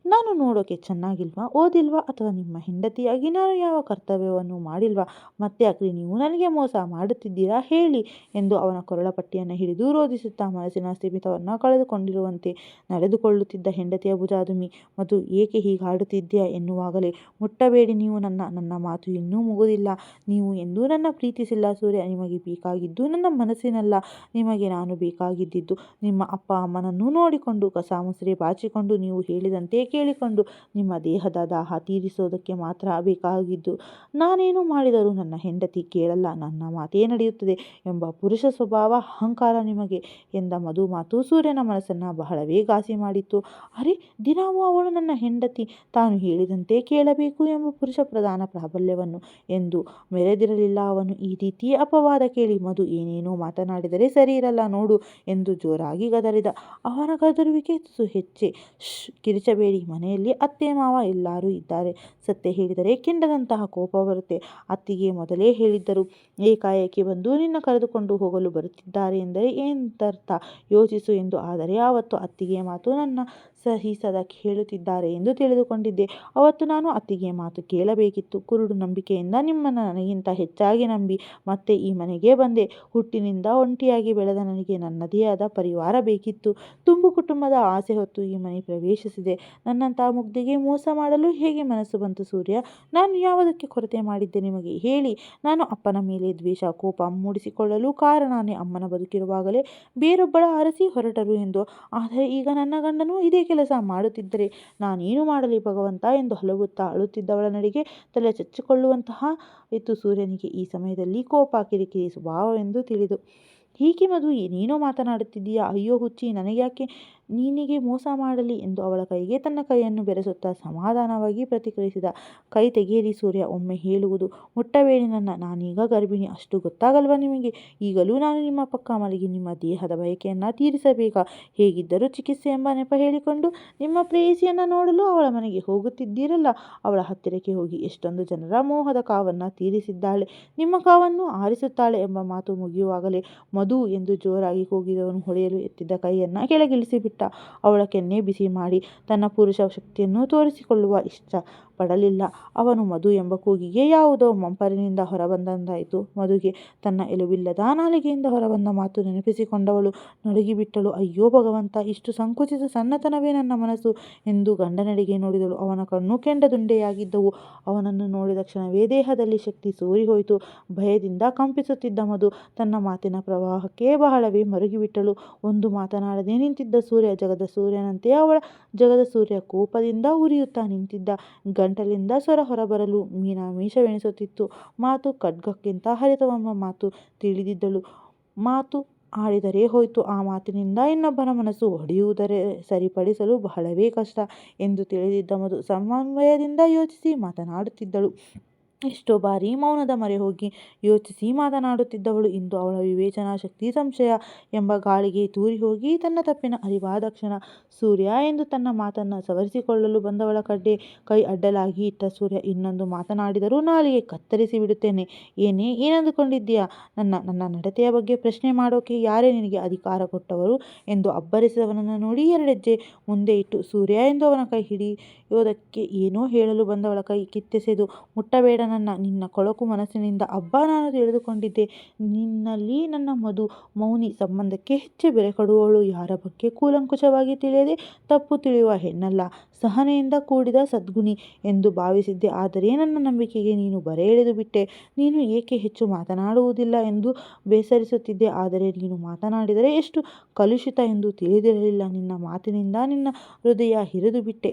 ನಾನು ನೋಡೋಕೆ ಚೆನ್ನಾಗಿಲ್ವಾ? ಓದಿಲ್ವಾ? ಅಥವಾ ನಿಮ್ಮ ಹೆಂಡತಿಯಾಗಿ ನಾನು ಯಾವ ಕರ್ತವ್ಯವನ್ನು ಮಾಡಿಲ್ವಾ? ಮತ್ತ್ಯಾಕೆ ನೀವು ನನಗೆ ಮೋಸ ಮಾಡುತ್ತಿದ್ದೀರಾ ಹೇಳಿ ಎಂದು ಅವನ ಕೊರಳ ಪಟ್ಟಿಯನ್ನು ಹಿಡಿದು ರೋಧಿಸುತ್ತಾ ಮನಸ್ಸಿನ ಸ್ಥಿಮಿತವನ್ನು ಕಳೆದುಕೊಂಡಿರುವಂತೆ ನಡೆದುಕೊಳ್ಳುತ್ತಿದ್ದ ಹೆಂಡತಿಯ ಭುಜಾದುಮಿ. ಮಧು, ಏಕೆ ಹೀಗಾಡುತ್ತಿದ್ದೀಯಾ ಎನ್ನುವಾಗಲೇ ಮುಟ್ಟಬೇಡಿ ನೀವು ನನ್ನ ಮಾತು ಇನ್ನೂ ಮುಗುದಿಲ್ಲ. ನೀವು ಎಂದೂ ನನ್ನ ಪ್ರೀತಿಸಿಲ್ಲ ಸೂರ್ಯ. ನಿಮಗೆ ಬೇಕಾಗಿದ್ದು ನನ್ನ ಮನಸ್ಸಿನಲ್ಲ. ನಿಮಗೆ ನಾನು ಬೇಕಾಗಿದ್ದಿದ್ದು ನಿಮ್ಮ ಅಪ್ಪ ಅಮ್ಮನನ್ನು ನೋಡಿಕೊಂಡು ಕಸ ಮುಸುರೆ ಬಾಚಿಕೊಂಡು ನೀವು ಹೇಳಿದಂತೆ ಕೇಳಿಕೊಂಡು ನಿಮ್ಮ ದೇಹದ ದಾಹ ತೀರಿಸೋದಕ್ಕೆ ಮಾತ್ರ ಬೇಕಾಗಿದ್ದು. ನಾನೇನು ಮಾಡಿದರೂ ನನ್ನ ಹೆಂಡತಿ ಕೇಳಲ್ಲ, ನನ್ನ ಮಾತೇ ನಡೆಯುತ್ತದೆ ಎಂಬ ಪುರುಷ ಸ್ವಭಾವ, ಅಹಂಕಾರ ನಿಮಗೆ ಎಂದ ಮಧು ಮಾತು ಸೂರ್ಯನ ಮನಸ್ಸನ್ನು ಬಹಳವೇ ಘಾಸಿ ಮಾಡಿತ್ತು. ಅರೆ, ದಿನವೂ ಅವಳು ನನ್ನ ಹೆಂಡತಿ, ತಾನು ಹೇಳಿದಂತೆ ಕೇಳಬೇಕು ಎಂಬ ಪುರುಷ ಪ್ರಧಾನ ಪ್ರಾಬಲ್ಯವನ್ನು ಎಂದು ಮೆರೆದಿರಲಿಲ್ಲ ಅವನು. ಈ ರೀತಿ ಅಪವಾದ ಕೇಳಿ ಮಧು ಏನೇನೋ ಮಾತನಾಡಿದರೆ ಸರಿ ಇರಲ್ಲ ನೋಡು ಎಂದು ಜೋರಾಗಿ ಗದರಿದ. ಅವನ ಗದರುವಿಕೆ ತುಸು ಹೆಚ್ಚೆ. ಕಿರಿಚಬೇಡಿ, ಮನೆಯಲ್ಲಿ ಅತ್ತೆ ಮಾವ ಎಲ್ಲರೂ ಇದ್ದಾರೆ. ಸತ್ಯ ಹೇಳಿದರೆ ಕೆಂಡದಂತಹ ಕೋಪ ಬರುತ್ತೆ. ಅತ್ತಿಗೆ ಮೊದಲೇ ಹೇಳಿದ್ದರು, ಏಕಾಏಕಿ ಬಂದು ನಿನ್ನ ಕರೆದುಕೊಂಡು ಹೋಗಲು ಬರುತ್ತಿದ್ದಾರೆ ಎಂದರೆ ಎಂದರ್ಥ ಯೋಚಿಸು ಎಂದು. ಆದರೆ ಆವತ್ತು ಅತ್ತಿಗೆ ಮಾತು ನನ್ನ ಸಹಿಸದ ಹೇಳುತ್ತಿದ್ದಾರೆ ಎಂದು ತಿಳಿದುಕೊಂಡಿದ್ದೆ. ಅವತ್ತು ನಾನು ಅತ್ತಿಗೆ ಮಾತು ಕೇಳಬೇಕಿತ್ತು. ಕುರುಡು ನಂಬಿಕೆಯಿಂದ ನಿಮ್ಮನ್ನು ನನಗಿಂತ ಹೆಚ್ಚಾಗಿ ನಂಬಿ ಮತ್ತೆ ಈ ಮನೆಗೆ ಬಂದೆ. ಹುಟ್ಟಿನಿಂದ ಒಂಟಿಯಾಗಿ ಬೆಳೆದ ನನಗೆ ನನ್ನದೇ ಆದ ಪರಿವಾರ ಬೇಕಿತ್ತು. ತುಂಬು ಕುಟುಂಬದ ಆಸೆ ಹೊತ್ತು ಈ ಮನೆ ಪ್ರವೇಶಿಸಿದೆ. ನನ್ನಂತಹ ಮುಗ್ಧೆಗೆ ಮೋಸ ಮಾಡಲು ಹೇಗೆ ಮನಸ್ಸು ಬಂತು ಸೂರ್ಯ? ನಾನು ಯಾವುದಕ್ಕೆ ಕೊರತೆ ಮಾಡಿದ್ದೆ ನಿಮಗೆ ಹೇಳಿ? ನಾನು ಅಪ್ಪನ ಮೇಲೆ ದ್ವೇಷ ಕೋಪ ಮೂಡಿಸಿಕೊಳ್ಳಲು ಕಾರಣನೇ ಅಮ್ಮನ ಬದುಕಿರುವಾಗಲೇ ಬೇರೊಬ್ಬಳ ಅರಸಿ ಹೊರಟರು ಎಂದು. ಆದರೆ ಈಗ ನನ್ನ ಗಂಡನು ಇದೇ ಕೆಲಸ ಮಾಡುತ್ತಿದ್ದರೆ ನಾನೇನು ಮಾಡಲಿ ಭಗವಂತ ಎಂದು ಹಲವುತ್ತಾ ಅಳುತ್ತಿದ್ದವಳ ನಡೆಗೆ ತಲೆ ಚಚ್ಚಿಕೊಳ್ಳುವಂತಹ ಇತ್ತು ಸೂರ್ಯನಿಗೆ. ಈ ಸಮಯದಲ್ಲಿ ಕೋಪ ಕಿರಿಕಿರಿ ಸ್ವಭಾವವೆಂದು ತಿಳಿದು. ಹೀಗೆ ಮಧು, ಏನೇನೋ ಮಾತನಾಡುತ್ತಿದ್ದೀಯಾ? ಅಯ್ಯೋ ಹುಚ್ಚಿ, ನನಗ್ಯಾಕೆ ನಿನಗೆ ಮೋಸ ಮಾಡಲಿ ಎಂದು ಅವಳ ಕೈಗೆ ತನ್ನ ಕೈಯನ್ನು ಬೆರೆಸುತ್ತಾ ಸಮಾಧಾನವಾಗಿ ಪ್ರತಿಕ್ರಿಯಿಸಿದ. ಕೈ ತೆಗೆಯಿರಿ ಸೂರ್ಯ, ಒಮ್ಮೆ ಹೇಳುವುದು ಮುಟ್ಟಬೇಡಿ ನಾನೀಗ ಗರ್ಭಿಣಿ, ಅಷ್ಟು ಗೊತ್ತಾಗಲ್ವಾ ನಿಮಗೆ? ಈಗಲೂ ನಾನು ನಿಮ್ಮ ಪಕ್ಕ ಮಲಗಿ ನಿಮ್ಮ ದೇಹದ ಬಯಕೆಯನ್ನು ತೀರಿಸಬೇಕಾ? ಹೇಗಿದ್ದರೂ ಚಿಕಿತ್ಸೆ ಎಂಬ ನೆಪ ಹೇಳಿಕೊಂಡು ನಿಮ್ಮ ಪ್ರೇಯಸಿಯನ್ನು ನೋಡಲು ಅವಳ ಮನೆಗೆ ಹೋಗುತ್ತಿದ್ದೀರಲ್ಲ, ಅವಳ ಹತ್ತಿರಕ್ಕೆ ಹೋಗಿ ಎಷ್ಟೊಂದು ಜನರ ಮೋಹದ ಕಾವನ್ನು ತೀರಿಸಿದ್ದಾಳೆ, ನಿಮ್ಮ ಕಾವನ್ನು ಆರಿಸುತ್ತಾಳೆ ಎಂಬ ಮಾತು ಮುಗಿಯುವಾಗಲೇ ಮಧು ಎಂದು ಜೋರಾಗಿ ಕೂಗಿದವನು ಹೊಡೆಯಲು ಎತ್ತಿದ್ದ ಕೈಯನ್ನು ಕೆಳಗಿಳಿಸಿಬಿಟ್ಟ. ಅವಳ ಕೆನ್ನೆ ಬಿಸಿ ಮಾಡಿ ತನ್ನ ಪುರುಷ ಶಕ್ತಿಯನ್ನು ತೋರಿಸಿಕೊಳ್ಳುವ ಇಷ್ಟ ಪಡಲಿಲ್ಲ. ಅವನು ಮಧು ಎಂಬ ಕೂಗಿಗೆ ಯಾವುದೋ ಮಂಪರಿನಿಂದ ಹೊರಬಂದಂತಾಯಿತು. ಮಧುಗೆ ತನ್ನ ಎಲುಬಿಲ್ಲದ ನಾಲಿಗೆಯಿಂದ ಹೊರಬಂದ ಮಾತು ನೆನಪಿಸಿಕೊಂಡವಳು ನಡುಗಿಬಿಟ್ಟಳು. ಅಯ್ಯೋ ಭಗವಂತ, ಇಷ್ಟು ಸಂಕುಚಿತ ಸಣ್ಣತನವೇ ನನ್ನ ಮನಸ್ಸು ಎಂದು ಗಂಡನೆಡೆಗೆ ನೋಡಿದಳು. ಅವನ ಕಣ್ಣು ಕೆಂಡದುಂಡೆಯಾಗಿದ್ದವು. ಅವನನ್ನು ನೋಡಿದ ಕ್ಷಣವೇ ದೇಹದಲ್ಲಿ ಶಕ್ತಿ ಸೋರಿಹೋಯಿತು. ಭಯದಿಂದ ಕಂಪಿಸುತ್ತಿದ್ದ ಮಧು ತನ್ನ ಮಾತಿನ ಪ್ರವಾಹಕ್ಕೆ ಬಹಳವೇ ಮರುಗಿಬಿಟ್ಟಳು. ಒಂದು ಮಾತನಾಡದೆ ನಿಂತಿದ್ದ ಸೂರ್ಯ ಜಗದ ಸೂರ್ಯನಂತೆ ಅವಳ ಜಗದ ಸೂರ್ಯ ಕೋಪದಿಂದ ಉರಿಯುತ್ತಾ ನಿಂತಿದ್ದ. ಗಂಟಲಿಂದ ಸ್ವರ ಹೊರಬರಲು ಮೀನಮೇಷವೆನಿಸುತ್ತಿತ್ತು. ಮಾತು ಖಡ್ಗಕ್ಕಿಂತ ಹರಿತವೆಂಬ ಮಾತು ತಿಳಿದಿದ್ದಳು. ಮಾತು ಆಡಿದರೆ ಹೋಯ್ತು, ಆ ಮಾತಿನಿಂದ ಇನ್ನೊಬ್ಬರ ಮನಸ್ಸು ಒಡೆಯುವುದರೆ ಸರಿಪಡಿಸಲು ಬಹಳವೇ ಕಷ್ಟ ಎಂದು ತಿಳಿದಿದ್ದ ಮಧು ಸಮನ್ವಯದಿಂದ ಯೋಚಿಸಿ ಮಾತನಾಡುತ್ತಿದ್ದಳು. ಎಷ್ಟೋ ಬಾರಿ ಮೌನದ ಮೊರೆ ಹೋಗಿ ಯೋಚಿಸಿ ಮಾತನಾಡುತ್ತಿದ್ದವಳು ಇಂದು ಅವಳ ವಿವೇಚನಾ ಶಕ್ತಿ ಸಂಶಯ ಎಂಬ ಗಾಳಿಗೆ ತೂರಿ ಹೋಗಿ ತನ್ನ ತಪ್ಪಿನ ಅರಿವಾದ ಕ್ಷಣ ಸೂರ್ಯ ಎಂದು ತನ್ನ ಮಾತನ್ನು ಸವರಿಸಿಕೊಳ್ಳಲು ಬಂದವಳ ಕೈ ಅಡ್ಡಲಾಗಿ ಇಟ್ಟ ಸೂರ್ಯ ಇನ್ನೊಂದು ಮಾತನಾಡಿದರೂ ನಾಲಿಗೆ ಕತ್ತರಿಸಿ ಬಿಡುತ್ತೇನೆ. ಏನಂದುಕೊಂಡಿದ್ದೀಯಾ? ನನ್ನ ನಡತೆಯ ಬಗ್ಗೆ ಪ್ರಶ್ನೆ ಮಾಡೋಕೆ ಯಾರೇ ನಿನಗೆ ಅಧಿಕಾರ ಕೊಟ್ಟವರು ಎಂದು ಅಬ್ಬರಿಸಿದವನನ್ನು ನೋಡಿ ಎರಡೆಜ್ಜೆ ಮುಂದೆ ಇಟ್ಟು ಸೂರ್ಯ ಎಂದು ಅವನ ಕೈ ಹಿಡಿಯೋದಕ್ಕೆ ಏನೋ ಹೇಳಲು ಬಂದವಳ ಕೈ ಕಿತ್ತೆಸೆದು ಮುಟ್ಟಬೇಡ ನಿನ್ನ ಕೊಳಕು ಮನಸ್ಸಿನಿಂದ. ಅಬ್ಬಾ, ನಾನು ತಿಳಿದುಕೊಂಡಿದ್ದೆ ನಿನ್ನಲ್ಲಿ ನನ್ನ ಮೌನಿ ಸಂಬಂಧಕ್ಕೆ ಹೆಚ್ಚು ಬೆಲೆ ಕೊಡುವವಳು, ಯಾರ ಬಗ್ಗೆ ಕೂಲಂಕುಷವಾಗಿ ತಿಳಿಯದೆ ತಪ್ಪು ತಿಳಿಯುವ ಹೆಣ್ಣಲ್ಲ, ಸಹನೆಯಿಂದ ಕೂಡಿದ ಸದ್ಗುಣಿ ಎಂದು ಭಾವಿಸಿದ್ದೆ. ಆದರೆ ನನ್ನ ನಂಬಿಕೆಗೆ ನೀನು ಬರೆ ಎಳೆದು ಬಿಟ್ಟೆ. ನೀನು ಏಕೆ ಹೆಚ್ಚು ಮಾತನಾಡುವುದಿಲ್ಲ ಎಂದು ಬೇಸರಿಸುತ್ತಿದ್ದೆ. ಆದರೆ ನೀನು ಮಾತನಾಡಿದರೆ ಎಷ್ಟು ಕಲುಷಿತ ಎಂದು ತಿಳಿದಿರಲಿಲ್ಲ. ನಿನ್ನ ಮಾತಿನಿಂದ ನಿನ್ನ ಹೃದಯ ಹಿರಿದು ಬಿಟ್ಟೆ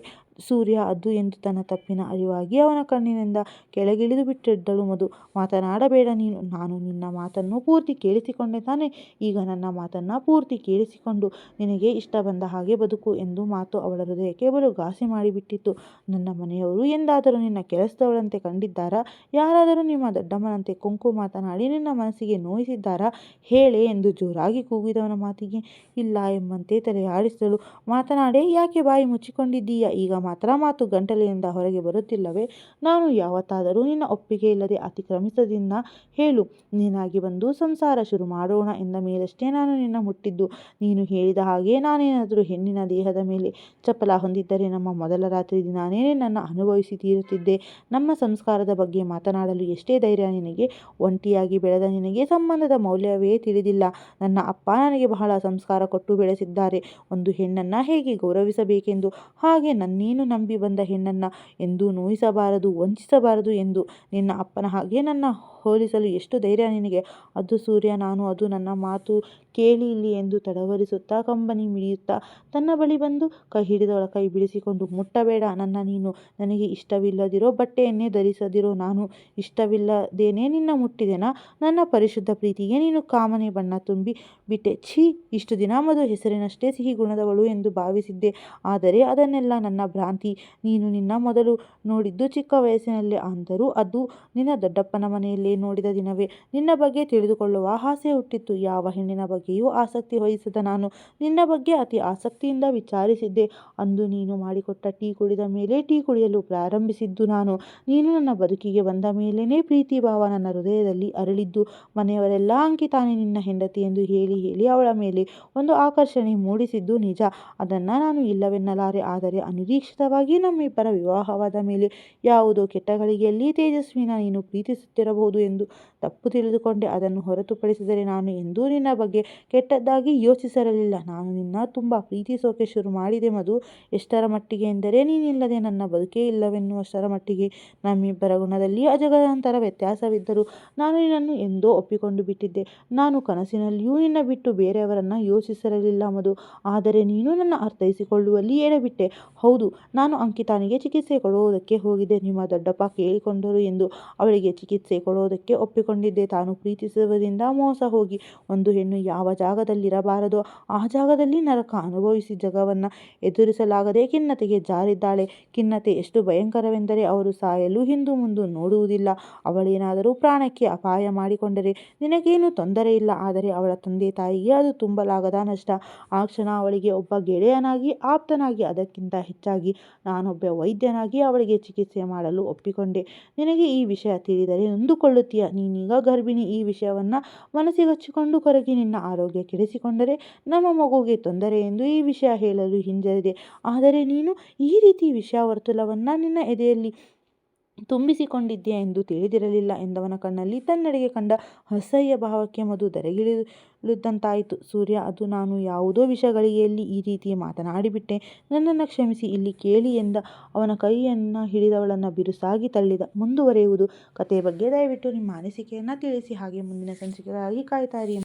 ಸೂರ್ಯ. ಅದು ಎಂದು ತನ್ನ ತಪ್ಪಿನ ಅರಿವಾಗಿ ಅವನ ಕಣ್ಣಿನಿಂದ ಕೆಳಗಿಳಿದು ಬಿಟ್ಟಿದ್ದಳು ಮಧು. ಮಾತನಾಡಬೇಡ ನೀನು. ನಾನು ನಿನ್ನ ಮಾತನ್ನು ಪೂರ್ತಿ ಕೇಳಿಸಿಕೊಂಡೆ ತಾನೆ. ಈಗ ನನ್ನ ಮಾತನ್ನು ಪೂರ್ತಿ ಕೇಳಿಸಿಕೊಂಡು ನಿನಗೆ ಇಷ್ಟ ಬಂದ ಹಾಗೆ ಬದುಕು ಎಂದು ಮಾತು ಅವಳ ಹೃದಯಕ್ಕೆ ಬಲು ಘಾಸಿ ಮಾಡಿಬಿಟ್ಟಿತ್ತು. ನನ್ನ ಮನೆಯವರು ಎಂದಾದರೂ ನಿನ್ನ ಕೆಲಸದವಳಂತೆ ಕಂಡಿದ್ದಾರಾ? ಯಾರಾದರೂ ನಿಮ್ಮ ದೊಡ್ಡಮ್ಮನಂತೆ ಕೊಂಕು ಮಾತನಾಡಿ ನಿನ್ನ ಮನಸ್ಸಿಗೆ ನೋಯಿಸಿದ್ದಾರಾ? ಹೇಳೆ ಎಂದು ಜೋರಾಗಿ ಕೂಗಿದವನ ಮಾತಿಗೆ ಇಲ್ಲ ಎಂಬಂತೆ ತಲೆಯಾಡಿಸಿದಳು. ಮಾತನಾಡೆ, ಯಾಕೆ ಬಾಯಿ ಮುಚ್ಚಿಕೊಂಡಿದ್ದೀಯ? ಈಗ ಮಾತ್ರ ಮಾತು ಗಂಟಲಿನಿಂದ ಹೊರಗೆ ಬರುತ್ತಿಲ್ಲವೇ? ನಾನು ಯಾವತ್ತಾದರೂ ನಿನ್ನ ಒಪ್ಪಿಗೆ ಇಲ್ಲದೆ ಅತಿಕ್ರಮಿಸಿದ್ದನ್ನ ಹೇಳು. ನೀನಾಗಿ ಬಂದು ಸಂಸಾರ ಶುರು ಮಾಡೋಣ ಎಂದ ಮೇಲಷ್ಟೇ ನಾನು ನಿನ್ನ ಮುಟ್ಟಿದ್ದು. ನೀನು ಹೇಳಿದ ಹಾಗೆ ನಾನೇನಾದರೂ ಹೆಣ್ಣಿನ ದೇಹದ ಮೇಲೆ ಚಪಲ ಹೊಂದಿದ್ದರೆ ನಮ್ಮ ಮೊದಲ ರಾತ್ರಿ ದಿನಾನೇ ನಿನ್ನನ್ನು ಅನುಭವಿಸಿ ತೀರುತ್ತಿದ್ದೆ. ನಮ್ಮ ಸಂಸ್ಕಾರದ ಬಗ್ಗೆ ಮಾತನಾಡಲು ಎಷ್ಟೇ ಧೈರ್ಯ ನಿನಗೆ? ಒಂಟಿಯಾಗಿ ಬೆಳೆದ ನಿನಗೆ ಸಂಬಂಧದ ಮೌಲ್ಯವೇ ತಿಳಿದಿಲ್ಲ. ನನ್ನ ಅಪ್ಪ ನನಗೆ ಬಹಳ ಸಂಸ್ಕಾರ ಕೊಟ್ಟು ಬೆಳೆಸಿದ್ದಾರೆ. ಒಂದು ಹೆಣ್ಣನ್ನು ಹೇಗೆ ಗೌರವಿಸಬೇಕೆಂದು. ಹಾಗೆ ನನ್ನೇನು ನಂಬಿ ಬಂದ ಹೆಣ್ಣನ್ನು ಎಂದೂ ನೋಯಿಸಬಾರದು, ವಂಚಿಸಬಾರದು ಎಂದು. ನಿನ್ನ ಅಪ್ಪನ ಹಾಗೆ ನನ್ನ ಹೋಲಿಸಲು ಎಷ್ಟು ಧೈರ್ಯ ನಿನಗೆ? ಅದು ಸೂರ್ಯ, ನಾನು ಅದು ನನ್ನ ಮಾತು ಕೇಳಿ ಇಲ್ಲಿ ಎಂದು ತಡವರಿಸುತ್ತಾ ಕಂಬನಿ ಮಿಡಿಯುತ್ತಾ ತನ್ನ ಬಳಿ ಬಂದು ಕೈ ಹಿಡಿದವಳ ಕೈ ಬಿಡಿಸಿಕೊಂಡು ಮುಟ್ಟಬೇಡ ನೀನು ನನಗೆ ಇಷ್ಟವಿಲ್ಲದಿರೋ ಬಟ್ಟೆಯನ್ನೇ ಧರಿಸದಿರೋ ನಾನು ಇಷ್ಟವಿಲ್ಲದೇನೆ ನಿನ್ನ ಮುಟ್ಟಿದೆನಾ? ನನ್ನ ಪರಿಶುದ್ಧ ಪ್ರೀತಿಗೆ ನೀನು ಕಾಮನೆ ಬಣ್ಣ ತುಂಬಿ ಬಿಟ್ಟೆ. ಛೀ, ಇಷ್ಟು ದಿನ ಮಧು ಹೆಸರಿನಷ್ಟೇ ಸಿಹಿ ಗುಣದವಳು ಎಂದು ಭಾವಿಸಿದ್ದೆ. ಆದರೆ ಅದನ್ನೆಲ್ಲ ನನ್ನ ಭ್ರಾಂತಿ. ನೀನು ನಿನ್ನ ಮೊದಲು ನೋಡಿದ್ದು ಚಿಕ್ಕ ವಯಸ್ಸಿನಲ್ಲೇ, ಅಂದರೂ ಅದು ನಿನ್ನ ದೊಡ್ಡಪ್ಪನ ಮನೆಯಲ್ಲೇ ನೋಡಿದ ದಿನವೇ ನಿನ್ನ ಬಗ್ಗೆ ತಿಳಿದುಕೊಳ್ಳುವ ಆಸೆ ಹುಟ್ಟಿತ್ತು. ಯಾವ ಹೆಣ್ಣಿನ ಬಗ್ಗೆಯೂ ಆಸಕ್ತಿ ವಹಿಸದ ನಾನು ನಿನ್ನ ಬಗ್ಗೆ ಅತಿ ಆಸಕ್ತಿಯಿಂದ ವಿಚಾರಿಸಿದ್ದೆ. ಅಂದು ನೀನು ಮಾಡಿಕೊಟ್ಟ ಟೀ ಕುಡಿದ ಮೇಲೆ ಟೀ ಕುಡಿಯಲು ಪ್ರಾರಂಭಿಸಿದ್ದು ನಾನು. ನೀನು ನನ್ನ ಬದುಕಿಗೆ ಬಂದ ಮೇಲೇನೆ ಪ್ರೀತಿ ಭಾವ ನನ್ನ ಹೃದಯದಲ್ಲಿ ಅರಳಿದ್ದು. ಮನೆಯವರೆಲ್ಲ ಅಂಕಿತಾನೇ ನಿನ್ನ ಹೆಂಡತಿ ಎಂದು ಹೇಳಿ ಅವಳ ಮೇಲೆ ಒಂದು ಆಕರ್ಷಣೆ ಮೂಡಿಸಿದ್ದು ನಿಜ. ಅದನ್ನು ನಾನು ಇಲ್ಲವೆನ್ನಲಾರೆ. ಆದರೆ ಅನಿರೀಕ್ಷಿತವಾಗಿ ನಮ್ಮಿಬ್ಬರ ವಿವಾಹವಾದ ಮೇಲೆ ಯಾವುದೋ ಕೆಟ್ಟ ಗಳಿಗೆಯಲ್ಲಿ ತೇಜಸ್ವಿನ ನೀನು ಪ್ರೀತಿಸುತ್ತಿರಬಹುದು ಎಂದು ತಪ್ಪು ತಿಳಿದುಕೊಂಡೆ. ಅದನ್ನು ಹೊರತುಪಡಿಸಿದರೆ ನಾನು ಎಂದೂ ನಿನ್ನ ಬಗ್ಗೆ ಕೆಟ್ಟದ್ದಾಗಿ ಯೋಚಿಸಿರಲಿಲ್ಲ. ನಾನು ನಿನ್ನ ತುಂಬ ಪ್ರೀತಿಸೋಕೆ ಶುರು ಮಾಡಿದೆ ಮಧು. ಎಷ್ಟರ ಮಟ್ಟಿಗೆ ಎಂದರೆ ನೀನಿಲ್ಲದೆ ನನ್ನ ಬದುಕೇ ಇಲ್ಲವೆನ್ನುವಷ್ಟರ ಮಟ್ಟಿಗೆ. ನಮ್ಮಿಬ್ಬರ ಗುಣದಲ್ಲಿ ಅಜಗಜಾಂತರ ವ್ಯತ್ಯಾಸವಿದ್ದರೂ ನಾನು ನಿನ್ನನ್ನು ಎಂದೋ ಒಪ್ಪಿಕೊಂಡು ಬಿಟ್ಟಿದ್ದೆ. ನಾನು ಕನಸಿನಲ್ಲಿಯೂ ನಿನ್ನ ಬಿಟ್ಟು ಬೇರೆಯವರನ್ನು ಯೋಚಿಸಿರಲಿಲ್ಲ ಮಧು. ಆದರೆ ನೀನು ನನ್ನ ಅರ್ಥೈಸಿಕೊಳ್ಳುವಲ್ಲಿ ಎಡಬಿಟ್ಟೆ. ಹೌದು, ನಾನು ಅಂಕಿತಾನಿಗೆ ಚಿಕಿತ್ಸೆ ಕೊಡುವುದಕ್ಕೆ ಹೋಗಿದ್ದೆ. ನಿಮ್ಮ ದೊಡ್ಡಪ್ಪ ಕೇಳಿಕೊಂಡರು ಎಂದು ಅವಳಿಗೆ ಚಿಕಿತ್ಸೆ ಕೊಡುವುದಕ್ಕೆ ಒಪ್ಪಿಕೊಂಡಿದ್ದೆ. ತಾನು ಪ್ರೀತಿಸುವುದರಿಂದ ಮೋಸ ಹೋಗಿ ಒಂದು ಹೆಣ್ಣು ಯಾವ ಜಾಗದಲ್ಲಿರಬಾರದೋ ಆ ಜಾಗದಲ್ಲಿ ನರಕ ಅನುಭವಿಸಿ ಜಗವನ್ನು ಎದುರಿಸಲಾಗದೆ ಖಿನ್ನತೆಗೆ ಜಾರಿದ್ದಾಳೆ. ಖಿನ್ನತೆ ಎಷ್ಟು ಭಯಂಕರವೆಂದರೆ ಅವರು ಸಾಯಲು ಹಿಂದು ಮುಂದು ನೋಡುವುದಿಲ್ಲ. ಅವಳೇನಾದರೂ ಪ್ರಾಣಕ್ಕೆ ಅಪಾಯ ಮಾಡಿಕೊಂಡರೆ ನಿನಗೇನು ತೊಂದರೆ ಇಲ್ಲ. ಆದರೆ ಅವಳ ತಂದೆ ತಾಯಿಗೆ ಅದು ತುಂಬಲಾಗದ ನಷ್ಟ. ಆ ಕ್ಷಣ ಅವಳಿಗೆ ಒಬ್ಬ ಗೆಳೆಯನಾಗಿ, ಆಪ್ತನಾಗಿ, ಅದಕ್ಕಿಂತ ಹೆಚ್ಚಾಗಿ ನಾನೊಬ್ಬ ವೈದ್ಯನಾಗಿ ಅವಳಿಗೆ ಚಿಕಿತ್ಸೆ ಮಾಡಲು ಒಪ್ಪಿಕೊಂಡೆ. ನಿನಗೆ ಈ ವಿಷಯ ತಿಳಿದರೆ ನೊಂದುಕೊಳ್ಳುತ್ತೀಯ. ಮಾಡಿಕೊಳ್ಳುತ್ತೀಯ. ನೀನೀಗ ಗರ್ಭಿಣಿ. ಈ ವಿಷಯವನ್ನು ಮನಸ್ಸಿಗಚ್ಚಿಕೊಂಡು ಕೊರಗಿ ನಿನ್ನ ಆರೋಗ್ಯ ಕೆಡಿಸಿಕೊಂಡರೆ ನಮ್ಮ ಮಗುವಿಗೆ ತೊಂದರೆ ಎಂದು ಈ ವಿಷಯ ಹೇಳಲು ಹಿಂಜರಿದೆ. ಆದರೆ ನೀನು ಈ ರೀತಿ ವಿಷಯವರ್ತುಲವನ್ನು ನಿನ್ನ ಎದೆಯಲ್ಲಿ ತುಂಬಿಸಿಕೊಂಡಿದ್ದೀಯ ಎಂದು ತಿಳಿದಿರಲಿಲ್ಲ ಎಂದವನ ಕಣ್ಣಲ್ಲಿ ತನ್ನೆಡೆಗೆ ಕಂಡ ಅಸಹ್ಯ ಭಾವಕ್ಕೆ ಮಧು ಧರೆಗಿಳಿದಂತಾಯಿತು. ಸೂರ್ಯ, ಅದು ನಾನು ಯಾವುದೋ ವಿಷಯಗಳಿಗೆಯಲ್ಲಿ ಈ ರೀತಿ ಮಾತನಾಡಿಬಿಟ್ಟೆ. ನನ್ನನ್ನು ಕ್ಷಮಿಸಿ. ಇಲ್ಲಿ ಕೇಳಿ ಎಂದ ಅವನ ಕೈಯನ್ನು ಹಿಡಿದವಳನ್ನು ಬಿರುಸಾಗಿ ತಳ್ಳಿದ. ಮುಂದುವರೆಯುವುದು. ಕಥೆಯ ಬಗ್ಗೆ ದಯವಿಟ್ಟು ನಿಮ್ಮ ಅನಿಸಿಕೆಯನ್ನು ತಿಳಿಸಿ. ಹಾಗೆ ಮುಂದಿನ ಸಂಚಿಕೆಗಾಗಿ ಕಾಯ್ತಾ ಇರಿ.